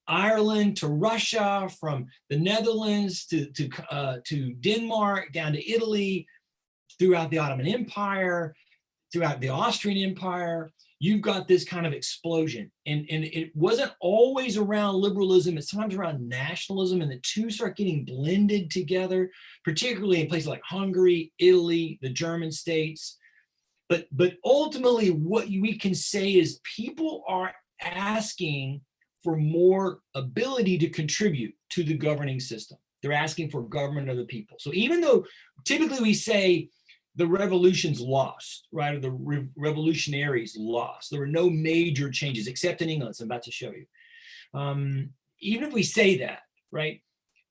Speaker 1: Ireland to Russia, from the Netherlands to Denmark, down to Italy. throughout the Ottoman Empire, throughout the Austrian Empire. You've got this kind of explosion. And it wasn't always around liberalism, it's sometimes around nationalism, and the two start getting blended together, particularly in places like Hungary, Italy, the German states. But ultimately, what we can say is people are asking for more ability to contribute to the governing system. They're asking for government of the people. So even though typically we say the revolutions lost, right, or the revolutionaries lost, there were no major changes except in England, as I'm about to show you. Even if we say that, right,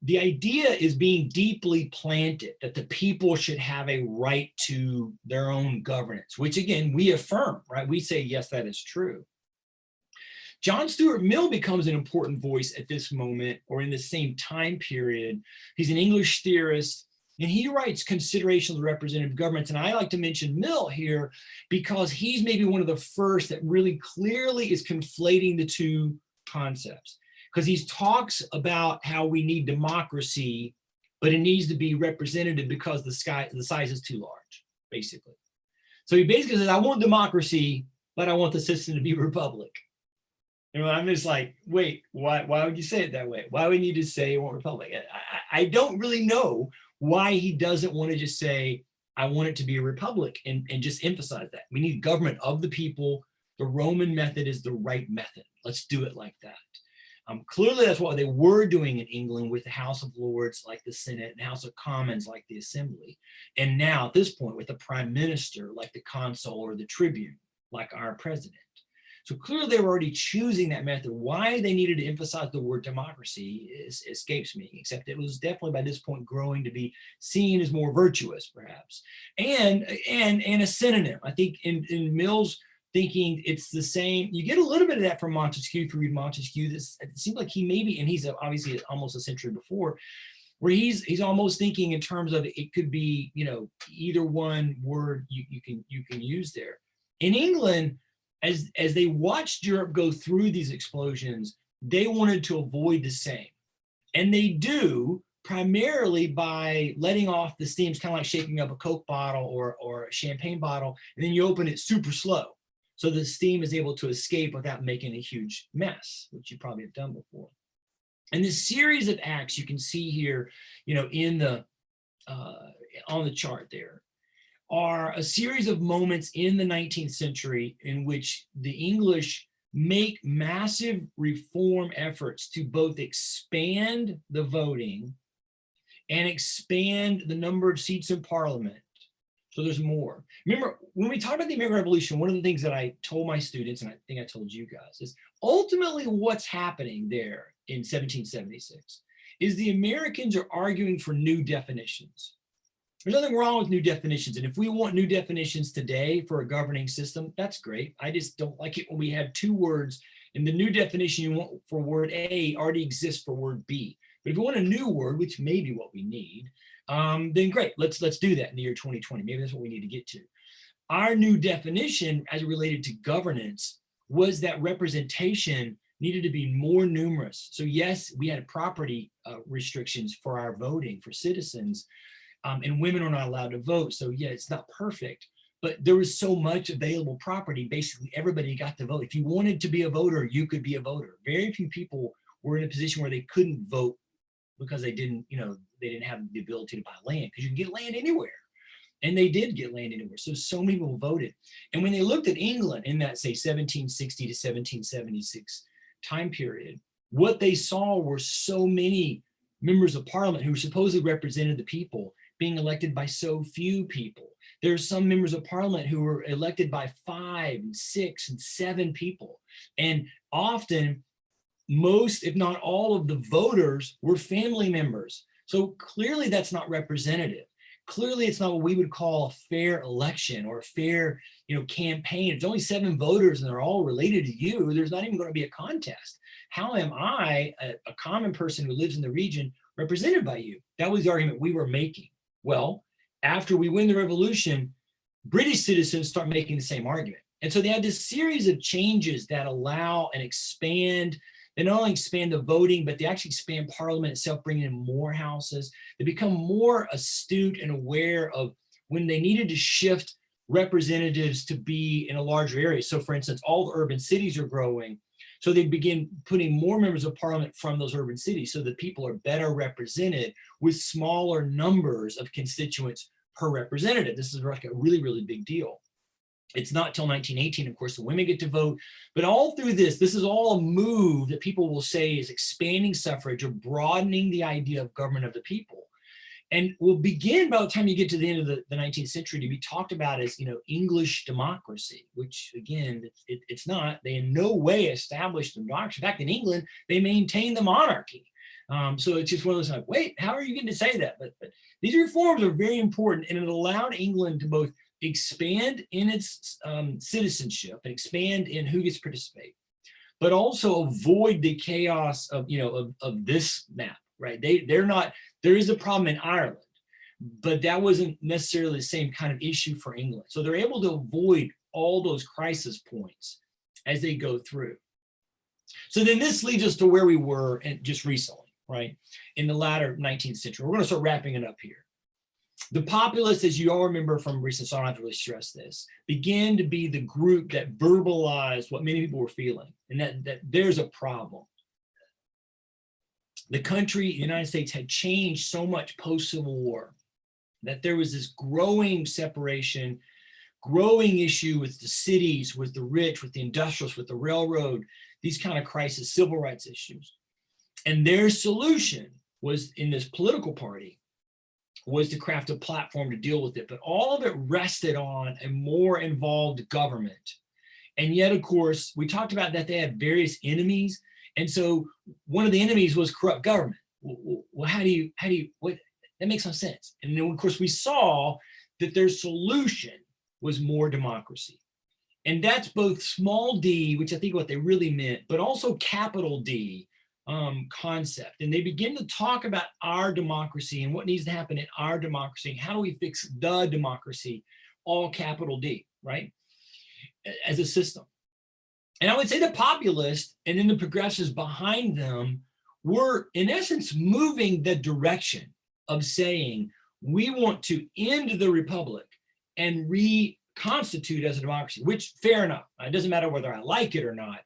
Speaker 1: the idea is being deeply planted that the people should have a right to their own governance, which again, we affirm, right? We say, yes, that is true. Jon Stewart Mill becomes an important voice at this moment, or in the same time period. He's an English theorist, and he writes Considerations of Representative Governments. And I like to mention Mill here because he's maybe one of the first that really clearly is conflating the two concepts. Because he talks about how we need democracy, but it needs to be representative because the size is too large, basically. So he basically says, I want democracy, but I want the system to be republic. And I'm just like, wait, why would you say it that way? Why would you just say you want republic? I don't really know why he doesn't want to just say, I want it to be a republic and just emphasize that. We need government of the people. The Roman method is the right method. Let's do it like that. Clearly, that's what they were doing in England with the House of Lords, like the Senate, and House of Commons, like the Assembly. And now, at this point, with the Prime Minister, like the Consul or the Tribune, like our president. So clearly, they were already choosing that method. Why they needed to emphasize the word democracy escapes me, except it was definitely by this point growing to be seen as more virtuous, perhaps, and a synonym. I think in Mill's thinking it's the same. You get a little bit of that from Montesquieu. If you read Montesquieu, it seems like he maybe, and he's obviously almost a century before, where he's almost thinking in terms of it could be, either one word you can use there. In England, as they watched Europe go through these explosions, they wanted to avoid the same, and they do primarily by letting off the steam. It's kind of like shaking up a Coke bottle or a champagne bottle, and then you open it super slow. So the steam is able to escape without making a huge mess, which you probably have done before. And this series of acts you can see here, in the on the chart there, are a series of moments in the 19th century in which the English make massive reform efforts to both expand the voting and expand the number of seats in Parliament. So there's more. Remember, when we talk about the American Revolution, one of the things that I told my students, and I think I told you guys, is ultimately what's happening there in 1776 is the Americans are arguing for new definitions. There's nothing wrong with new definitions. And if we want new definitions today for a governing system, that's great. I just don't like it when we have two words and the new definition you want for word A already exists for word B. But if we want a new word, which may be what we need, then great, let's do that in the year 2020. Maybe that's what we need to get to. Our new definition as related to governance was that representation needed to be more numerous. So yes, we had property restrictions for our voting for citizens, and women are not allowed to vote. So yeah, it's not perfect, but there was so much available property, basically everybody got to vote. If you wanted to be a voter, you could be a voter. Very few people were in a position where they couldn't vote because they didn't have the ability to buy land, because you can get land anywhere. And they did get land anywhere. So many people voted. And when they looked at England in that, say, 1760 to 1776 time period, what they saw were so many members of parliament who supposedly represented the people being elected by so few people. There are some members of parliament who were elected by 5, 6, and 7 people. And often, most, if not all of the voters were family members. So clearly that's not representative. Clearly it's not what we would call a fair election or a fair, campaign. It's only 7 voters and they're all related to you. There's not even going to be a contest. How am I, a common person who lives in the region, represented by you? That was the argument we were making. Well, after we win the revolution, British citizens start making the same argument. And so they had this series of changes that allow and expand. They not only expand the voting, but they actually expand Parliament itself, bringing in more houses. They become more astute and aware of when they needed to shift representatives to be in a larger area. So for instance, all the urban cities are growing. So they begin putting more members of parliament from those urban cities so that people are better represented with smaller numbers of constituents per representative. This is like a really, really big deal. It's not till 1918, of course, the women get to vote, but all through this is all a move that people will say is expanding suffrage or broadening the idea of government of the people. And will begin by the time you get to the end of the 19th century to be talked about as, English democracy, which again, it's not. They in no way established democracy. In fact, in England, they maintained the monarchy. So it's just one of those like, wait, how are you getting to say that? But these reforms are very important, and it allowed England to both expand in its citizenship and expand in who gets to participate, but also avoid the chaos of, of this map, right? They're not, there is a problem in Ireland, but that wasn't necessarily the same kind of issue for England. So they're able to avoid all those crisis points as they go through. So then this leads us to where we were and just recently, right? In the latter 19th century. We're going to start wrapping it up here. The populists, as you all remember from recent, so I don't have to really stress this, began to be the group that verbalized what many people were feeling, and that there's a problem. The country, the United States, had changed so much post-Civil War that there was this growing separation, growing issue with the cities, with the rich, with the industrialists, with the railroad, these kind of crisis, civil rights issues. And their solution was, in this political party, was to craft a platform to deal with it. But all of it rested on a more involved government. And yet, of course, we talked about that they had various enemies. And so one of the enemies was corrupt government. Well, how do you, that makes no sense. And then, of course, we saw that their solution was more democracy. And that's both small d, which I think what they really meant, but also capital D concept. And they begin to talk about our democracy and what needs to happen in our democracy. How do we fix the democracy, all capital D, right? As a system. And I would say the populists and then the progressives behind them were, in essence, moving the direction of saying, we want to end the republic and reconstitute as a democracy, which, fair enough. It doesn't matter whether I like it or not.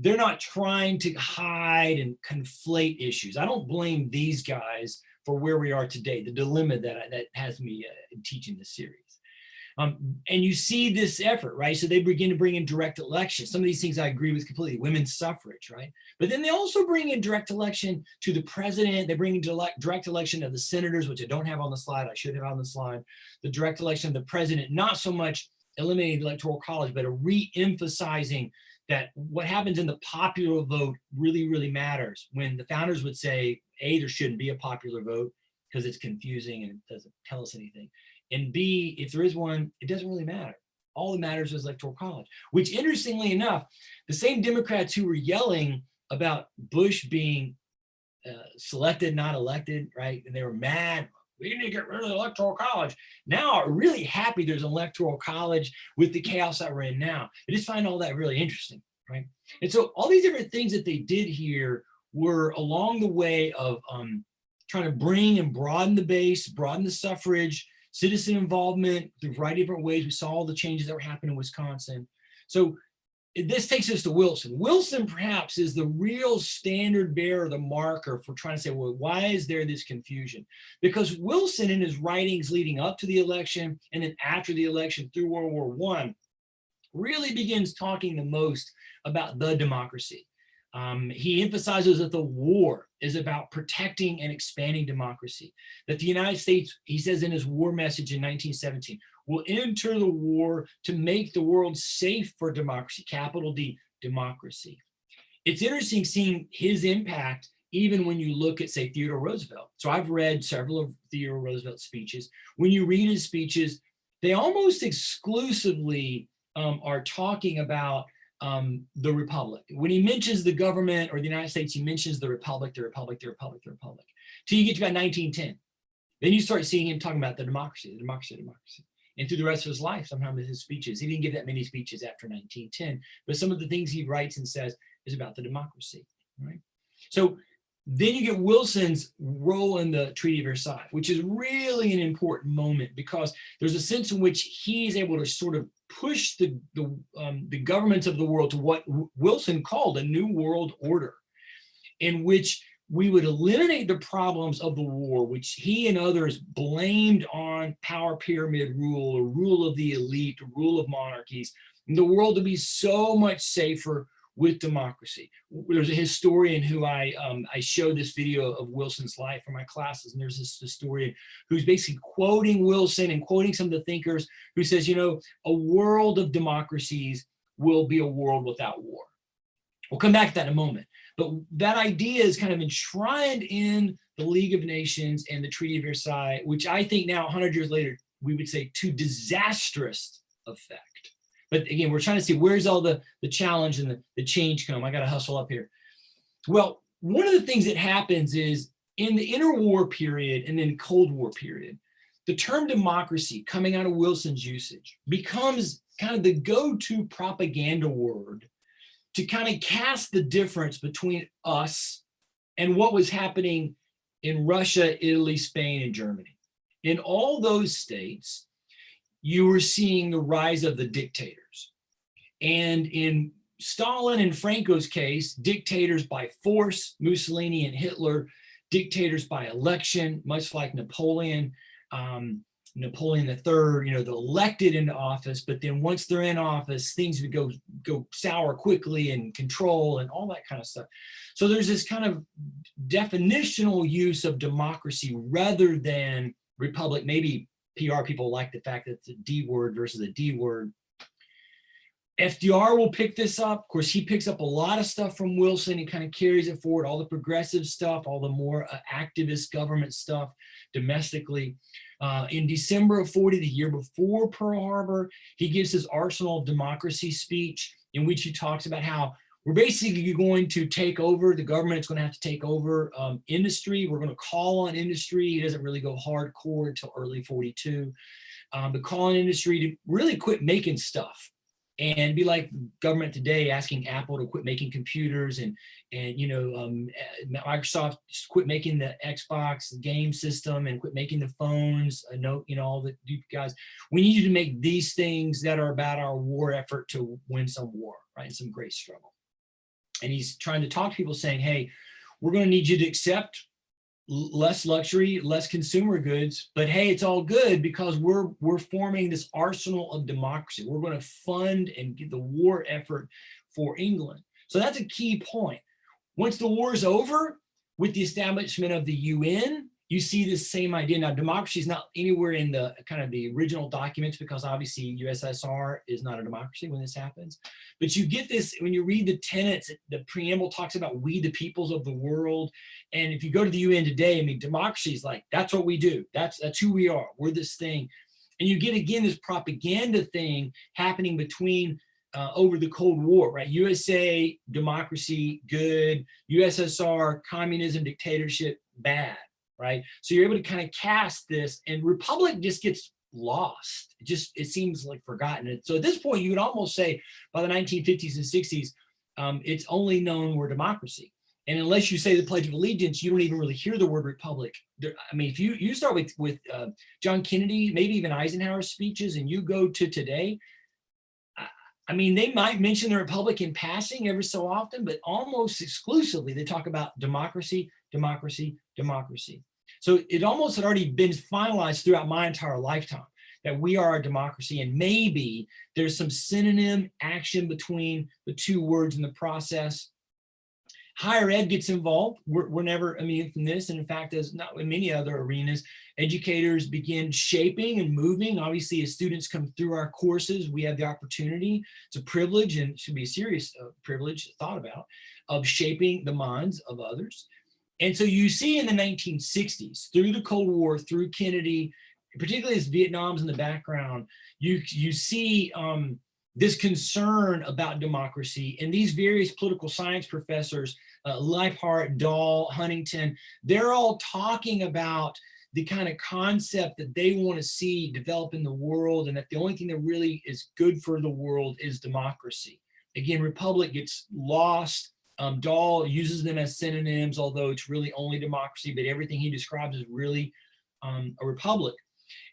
Speaker 1: They're not trying to hide and conflate issues. I don't blame these guys for where we are today, the dilemma that has me teaching this series. And you see this effort, right? So they begin to bring in direct election. Some of these things I agree with completely, women's suffrage, right? But then they also bring in direct election to the president. They bring in direct election of the senators, which I don't have on the slide. I should have on the slide. The direct election of the president, not so much eliminating the electoral college, but a re-emphasizing that what happens in the popular vote really, really matters. When the founders would say, A, there shouldn't be a popular vote because it's confusing and it doesn't tell us anything. And B, if there is one, it doesn't really matter. All that matters is electoral college, which interestingly enough, the same Democrats who were yelling about Bush being selected, not elected, right? And they were mad, we need to get rid of the electoral college. Now are really happy there's an electoral college with the chaos that we're in now. I just find all that really interesting, right? And so all these different things that they did here were along the way of trying to bring and broaden the base, broaden the suffrage, citizen involvement through a variety of different ways. We saw all the changes that were happening in Wisconsin. So this takes us to Wilson. Wilson perhaps is the real standard bearer, the marker for trying to say, well, why is there this confusion? Because Wilson in his writings leading up to the election and then after the election through World War I really begins talking the most about the democracy. He emphasizes that the war is about protecting and expanding democracy, that the United States, he says in his war message in 1917, will enter the war to make the world safe for democracy, capital D, democracy. It's interesting seeing his impact even when you look at, say, Theodore Roosevelt. So I've read several of Theodore Roosevelt's speeches. When you read his speeches, they almost exclusively are talking about the republic. When he mentions the government or the United States, he mentions the republic, the republic, the republic, the republic. Till you get to about 1910. Then you start seeing him talking about the democracy, the democracy, the democracy. And through the rest of his life, sometimes his speeches, he didn't give that many speeches after 1910, but some of the things he writes and says is about the democracy, right? So Then you get Wilson's role in the Treaty of Versailles, which is really an important moment because there's a sense in which he's able to sort of push the governments of the world to what Wilson called a new world order, in which we would eliminate the problems of the war, which he and others blamed on power pyramid rule or rule of the elite, rule of monarchies, and the world to be so much safer with democracy. There's a historian who I show this video of Wilson's life for my classes, and there's this historian who's basically quoting Wilson and quoting some of the thinkers who says, you know, a world of democracies will be a world without war. We'll come back to that in a moment. But that idea is kind of enshrined in the League of Nations and the Treaty of Versailles, which I think now 100 years later, we would say to disastrous effect. But again, we're trying to see where's all the challenge and the change come. I got to hustle up here. Well, one of the things that happens is in the interwar period and then Cold War period, the term democracy coming out of Wilson's usage becomes kind of the go-to propaganda word to kind of cast the difference between us and what was happening in Russia, Italy, Spain, and Germany. In all those states, you were seeing the rise of the dictators. And in Stalin and Franco's case, dictators by force, Mussolini and Hitler, dictators by election, much like Napoleon, Napoleon III, you know, they're elected into office, but then once they're in office, things would go sour quickly and control and all that kind of stuff. So there's this kind of definitional use of democracy rather than republic. Maybe PR people like the fact that it's a D word versus a D word. FDR will pick this up. Of course, he picks up a lot of stuff from Wilson. He kind of carries it forward, all the progressive stuff, all the more activist government stuff domestically. In December of 40, the year before Pearl Harbor, he gives his Arsenal of Democracy speech in which he talks about how we're basically going to take over, the government is going to have to take over industry. We're going to call on industry. He doesn't really go hardcore until early 42, but call on industry to really quit making stuff and be like government today asking Apple to quit making computers and you know, Microsoft quit making the Xbox game system and quit making the phones. I know, you know, all the guys, we need you to make these things that are about our war effort to win some war, right? Some great struggle. And he's trying to talk to people saying, hey, we're going to need you to accept less luxury, less consumer goods, but hey, it's all good because we're forming this arsenal of democracy. We're going to fund and get the war effort for England. So that's a key point. Once the war is over, with the establishment of the UN, you see this same idea. Now, democracy is not anywhere in the kind of the original documents because obviously USSR is not a democracy when this happens. But you get this when you read the tenets, the preamble talks about we the peoples of the world. And if you go to the UN today, I mean, democracy is like, that's what we do. That's who we are. We're this thing. And you get, again, this propaganda thing happening between over the Cold War, right? USA, democracy, good. USSR, communism, dictatorship, bad. Right? So you're able to kind of cast this, and republic just gets lost. It seems like forgotten. So at this point, you would almost say by the 1950s and 60s, it's only known we're democracy. And unless you say the Pledge of Allegiance, you don't even really hear the word republic. I mean, if you start with John Kennedy, maybe even Eisenhower's speeches, and you go to today, I mean, they might mention the republic in passing every so often, but almost exclusively they talk about democracy, democracy, democracy. So it almost had already been finalized throughout my entire lifetime that we are a democracy, and maybe there's some synonym action between the two words in the process. Higher ed gets involved. We're never immune from this. And in fact, as not in many other arenas, educators begin shaping and moving. Obviously, as students come through our courses, we have the opportunity, it's a privilege and it should be a serious privilege thought about, of shaping the minds of others. And so you see in the 1960s, through the Cold War, through Kennedy, particularly as Vietnam's in the background, you see this concern about democracy, and these various political science professors, Leiphart, Dahl, Huntington, they're all talking about the kind of concept that they want to see develop in the world, and that the only thing that really is good for the world is democracy. Again, republic gets lost Dahl uses them as synonyms, although it's really only democracy, but everything he describes is really a republic.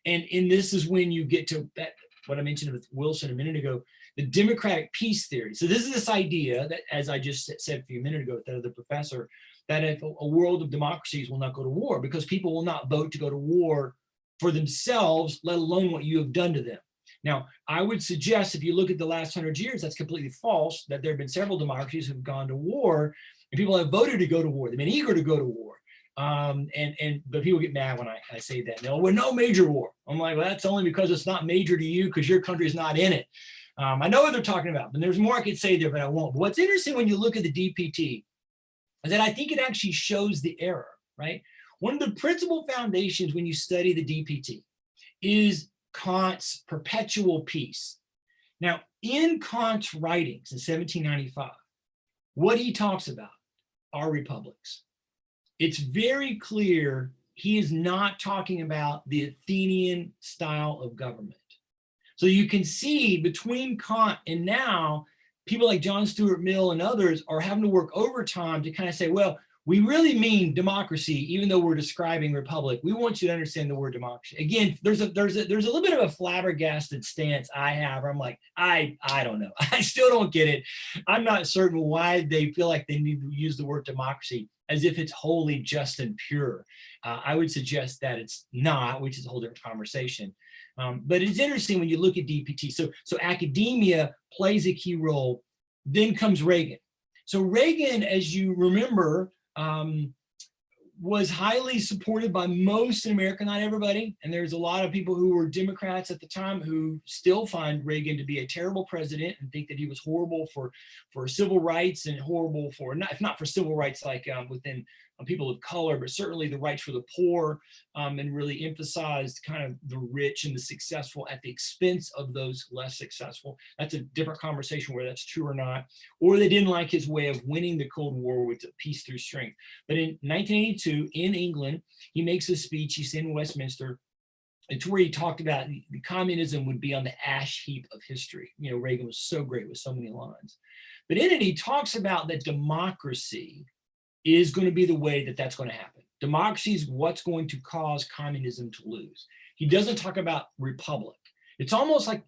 Speaker 1: And this is when you get to that, what I mentioned with Wilson a minute ago, the democratic peace theory. So this is this idea that, as I just said a few minutes ago with the other professor, that if a world of democracies will not go to war because people will not vote to go to war for themselves, let alone what you have done to them. Now, I would suggest if you look at the last 100 years, that's completely false, that there have been several democracies who've gone to war and people have voted to go to war. They've been eager to go to war. But people get mad when I say that. No, we're no major war. I'm like, well, that's only because it's not major to you because your country's not in it. I know what they're talking about, but there's more I could say there, but I won't. But what's interesting when you look at the DPT is that I think it actually shows the error, right? One of the principal foundations when you study the DPT is Kant's perpetual peace. Now, in Kant's writings in 1795, what he talks about are republics. It's very clear he is not talking about the Athenian style of government. So you can see between Kant and now, people like Jon Stewart Mill and others are having to work overtime to kind of say, well, we really mean democracy, even though we're describing republic. We want you to understand the word democracy. Again, there's a little bit of a flabbergasted stance I have. Where I'm like, I don't know. I still don't get it. I'm not certain why they feel like they need to use the word democracy as if it's wholly just and pure. I would suggest that it's not, which is a whole different conversation. But it's interesting when you look at DPT. So academia plays a key role. Then comes Reagan. So Reagan, as you remember, was highly supported by most in America, not everybody. And there's a lot of people who were Democrats at the time who still find Reagan to be a terrible president and think that he was horrible for civil rights and horrible for, if not for civil rights like within people of color, but certainly the rights for the poor, and really emphasized kind of the rich and the successful at the expense of those less successful. That's a different conversation whether that's true or not. Or they didn't like his way of winning the Cold War with peace through strength. But in 1982, in England, he makes a speech, he's in Westminster. It's where he talked about the communism would be on the ash heap of history. You know, Reagan was so great with so many lines. But in it, he talks about that democracy is going to be the way that that's going to happen. Democracy is what's going to cause communism to lose. He doesn't talk about republic. It's almost like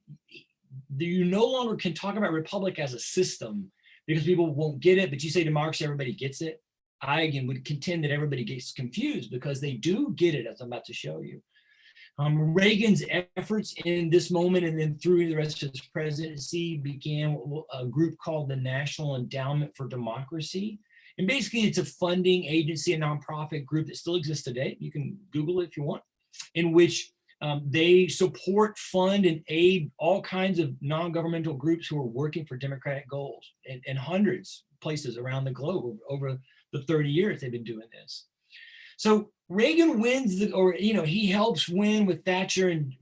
Speaker 1: you no longer can talk about republic as a system because people won't get it, but you say democracy, everybody gets it. I, again, would contend that everybody gets confused because they do get it, as I'm about to show you. Reagan's efforts in this moment and then through the rest of his presidency began a group called the National Endowment for Democracy. And basically, it's a funding agency, a nonprofit group that still exists today. You can Google it if you want, in which they support, fund, and aid all kinds of non-governmental groups who are working for democratic goals in hundreds of places around the globe over the 30 years they've been doing this. So Reagan wins, he helps win with Thatcher and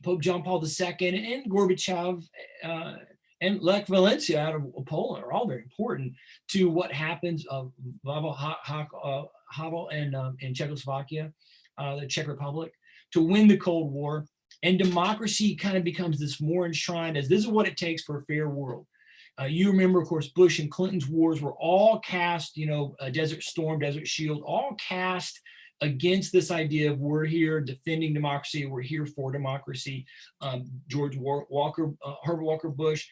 Speaker 1: Pope John Paul II and Gorbachev and Lech Walesa out of Poland are all very important to what happens of Havel and Czechoslovakia, the Czech Republic, to win the Cold War. And democracy kind of becomes this more enshrined as this is what it takes for a fair world. You remember, of course, Bush and Clinton's wars were all cast, Desert Storm, Desert Shield, all cast against this idea of we're here defending democracy, we're here for democracy. George Herbert Walker Bush,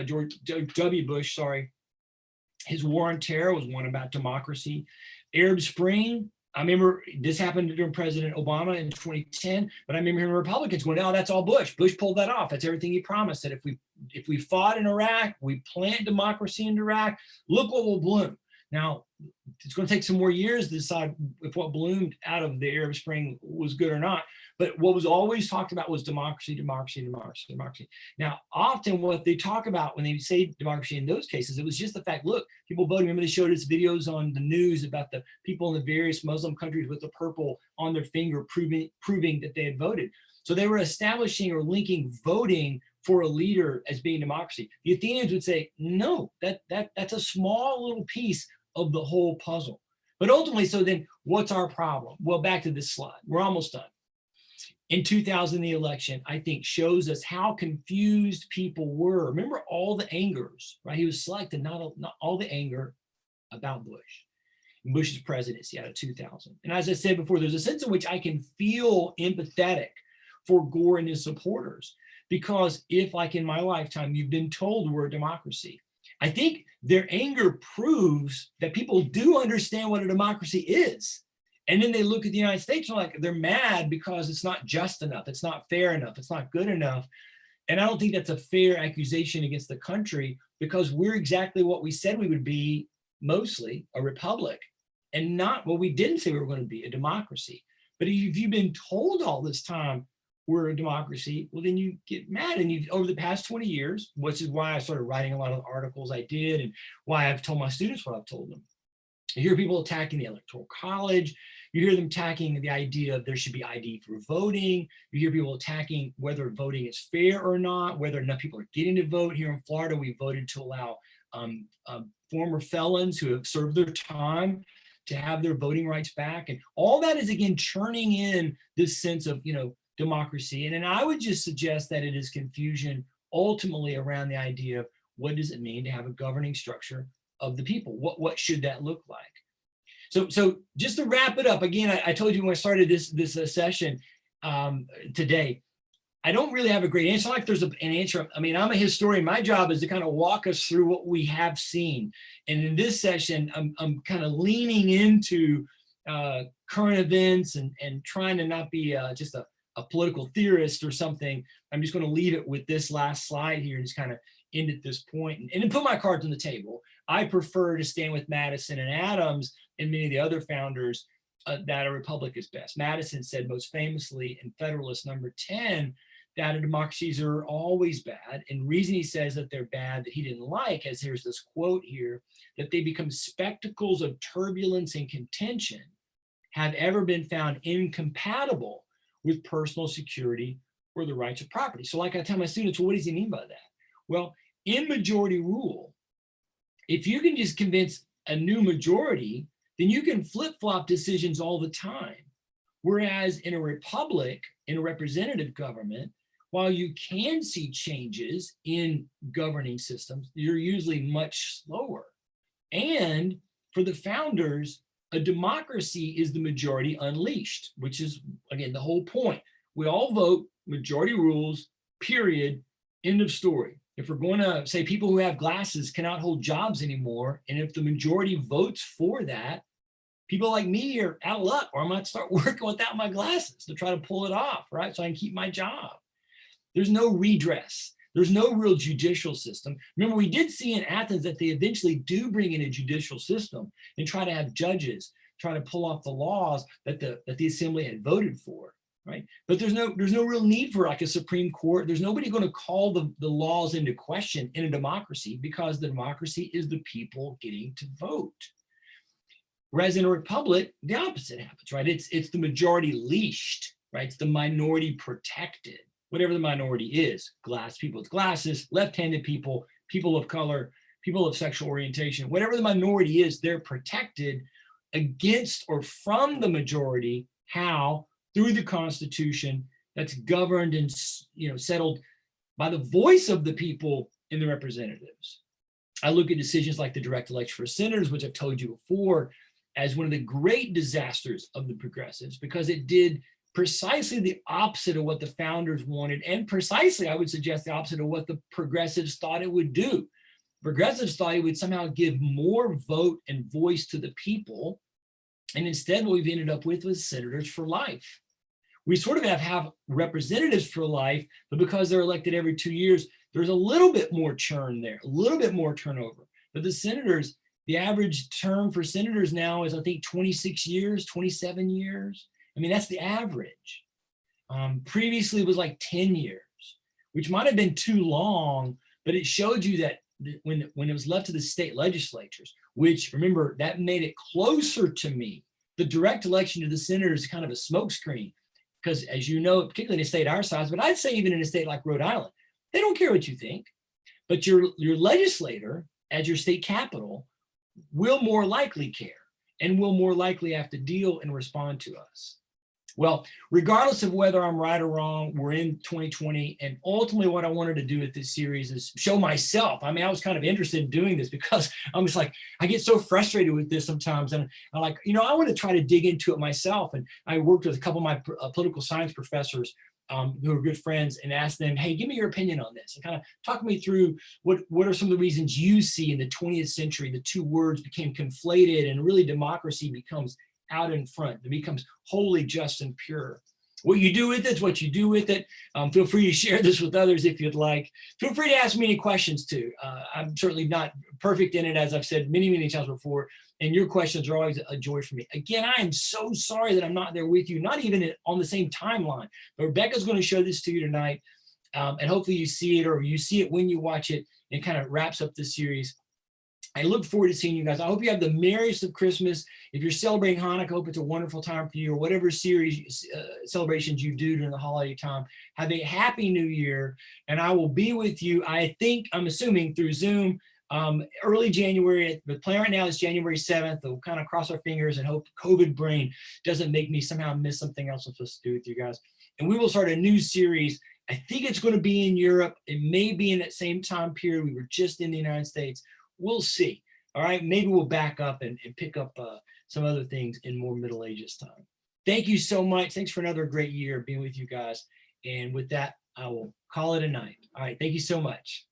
Speaker 1: George W. Bush, sorry, his war on terror was one about democracy. Arab Spring, I remember this happened during President Obama in 2010, but I remember hearing Republicans going, "Oh, that's all Bush. Bush pulled that off. That's everything he promised. That if we fought in Iraq, we plant democracy in Iraq, look what will bloom." Now, it's going to take some more years to decide if what bloomed out of the Arab Spring was good or not. But what was always talked about was democracy, democracy, democracy, democracy. Now, often what they talk about when they say democracy in those cases, it was just the fact, look, people voting. Remember they showed us videos on the news about the people in the various Muslim countries with the purple on their finger proving that they had voted. So they were establishing or linking voting for a leader as being democracy. The Athenians would say, no, that's a small little piece of the whole puzzle. But ultimately, so then what's our problem? Well, back to this slide. We're almost done. In 2000, the election, I think, shows us how confused people were. Remember all the angers, right? He was selected, not all the anger. about Bush's presidency out of 2000. And as I said before, there's a sense in which I can feel empathetic for Gore and his supporters, because if, like in my lifetime, you've been told we're a democracy, I think their anger proves that people do understand what a democracy is. And then they look at the United States and they're mad because it's not just enough, it's not fair enough, it's not good enough. And I don't think that's a fair accusation against the country, because we're exactly what we said we would be, mostly a republic, and not what we didn't say we were going to be, a democracy. But if you've been told all this time we're a democracy, well, then you get mad. And over the past 20 years, which is why I started writing a lot of the articles I did, and why I've told my students what I've told them. You hear people attacking the Electoral College. You hear them attacking the idea of there should be ID for voting. You hear people attacking whether voting is fair or not, whether enough people are getting to vote. Here in Florida, we voted to allow former felons who have served their time to have their voting rights back. And all that is, again, churning in this sense of, democracy. And I would just suggest that it is confusion ultimately around the idea of what does it mean to have a governing structure of the people? What should that look like? So just to wrap it up, again, I told you when I started this session today, I don't really have a great answer. Like there's an answer. I mean, I'm a historian. My job is to kind of walk us through what we have seen. And in this session, I'm kind of leaning into current events and trying to not be just a political theorist or something. I'm just going to leave it with this last slide here and just kind of end at this point and then put my cards on the table. I prefer to stand with Madison and Adams and many of the other founders that a republic is best. Madison said most famously in Federalist number 10 that democracies are always bad. And the reason he says that they're bad that he didn't like, as here's this quote here, that they become spectacles of turbulence and contention, have ever been found incompatible with personal security or the rights of property. So like I tell my students, well, what does he mean by that? Well, in majority rule, if you can just convince a new majority, then you can flip-flop decisions all the time. Whereas in a republic, in a representative government, while you can see changes in governing systems, you're usually much slower. And for the founders, a democracy is the majority unleashed, which is, again, the whole point. We all vote, majority rules, period, end of story. If we're going to say people who have glasses cannot hold jobs anymore, and if the majority votes for that, people like me are out of luck, or I might start working without my glasses to try to pull it off, right? So I can keep my job. There's no redress. There's no real judicial system. Remember, we did see in Athens that they eventually do bring in a judicial system and try to have judges try to pull off the laws that the assembly had voted for, right? But there's no real need for like a Supreme Court. There's nobody going to call the laws into question in a democracy, because the democracy is the people getting to vote. Whereas in a republic, the opposite happens, right? It's the majority leashed, right? It's the minority protected. Whatever the minority is, people with glasses, left-handed people, people of color, people of sexual orientation, whatever the minority is, they're protected against or from the majority. How? Through the Constitution that's governed and settled by the voice of the people in the representatives. I look at decisions like the direct election for senators, which I've told you before, as one of the great disasters of the progressives, because it did precisely the opposite of what the founders wanted, and precisely, I would suggest, the opposite of what the progressives thought it would do. Progressives thought it would somehow give more vote and voice to the people, and instead what we've ended up with was senators for life. We sort of have representatives for life, but because they're elected every 2 years, there's a little bit more churn there, a little bit more turnover. But the senators, the average term for senators now is, I think, 26 years, 27 years. I mean, that's the average. Previously, it was like 10 years, which might have been too long, but it showed you that when it was left to the state legislatures, which, remember, that made it closer to me. The direct election to the senators is kind of a smokescreen, because, as you know, particularly in a state our size, but I'd say even in a state like Rhode Island, they don't care what you think. But your legislator at your state capital will more likely care and will more likely have to deal and respond to us. Well, regardless of whether I'm right or wrong, we're in 2020. And ultimately what I wanted to do with this series is show myself. I mean, I was kind of interested in doing this because I'm just like, I get so frustrated with this sometimes. And I'm like, I want to try to dig into it myself. And I worked with a couple of my political science professors who are good friends, and asked them, hey, give me your opinion on this, and kind of talk me through what are some of the reasons you see in the 20th century the two words became conflated and really democracy becomes out in front. It becomes wholly just and pure. What you do with it is what you do with it. Feel free to share this with others if you'd like. Feel free to ask me any questions too. I'm certainly not perfect in it, as I've said many, many times before, and your questions are always a joy for me. Again, I am so sorry that I'm not there with you, not even on the same timeline, but Rebecca's going to show this to you tonight, and hopefully you see it, or you see it when you watch it, and it kind of wraps up this series. I look forward to seeing you guys. I hope you have the merriest of Christmas. If you're celebrating Hanukkah, I hope it's a wonderful time for you, or whatever series celebrations you do during the holiday time. Have a happy new year, and I will be with you, I'm assuming, through Zoom early January. The plan right now is January 7th. We'll kind of cross our fingers and hope COVID brain doesn't make me somehow miss something else I'm supposed to do with you guys. And we will start a new series. I think it's going to be in Europe. It may be in that same time period. We were just in the United States. We'll see. All right, maybe we'll back up and pick up some other things in more Middle Ages time. Thank you so much. Thanks for another great year being with you guys. And with that, I will call it a night. All right, thank you so much.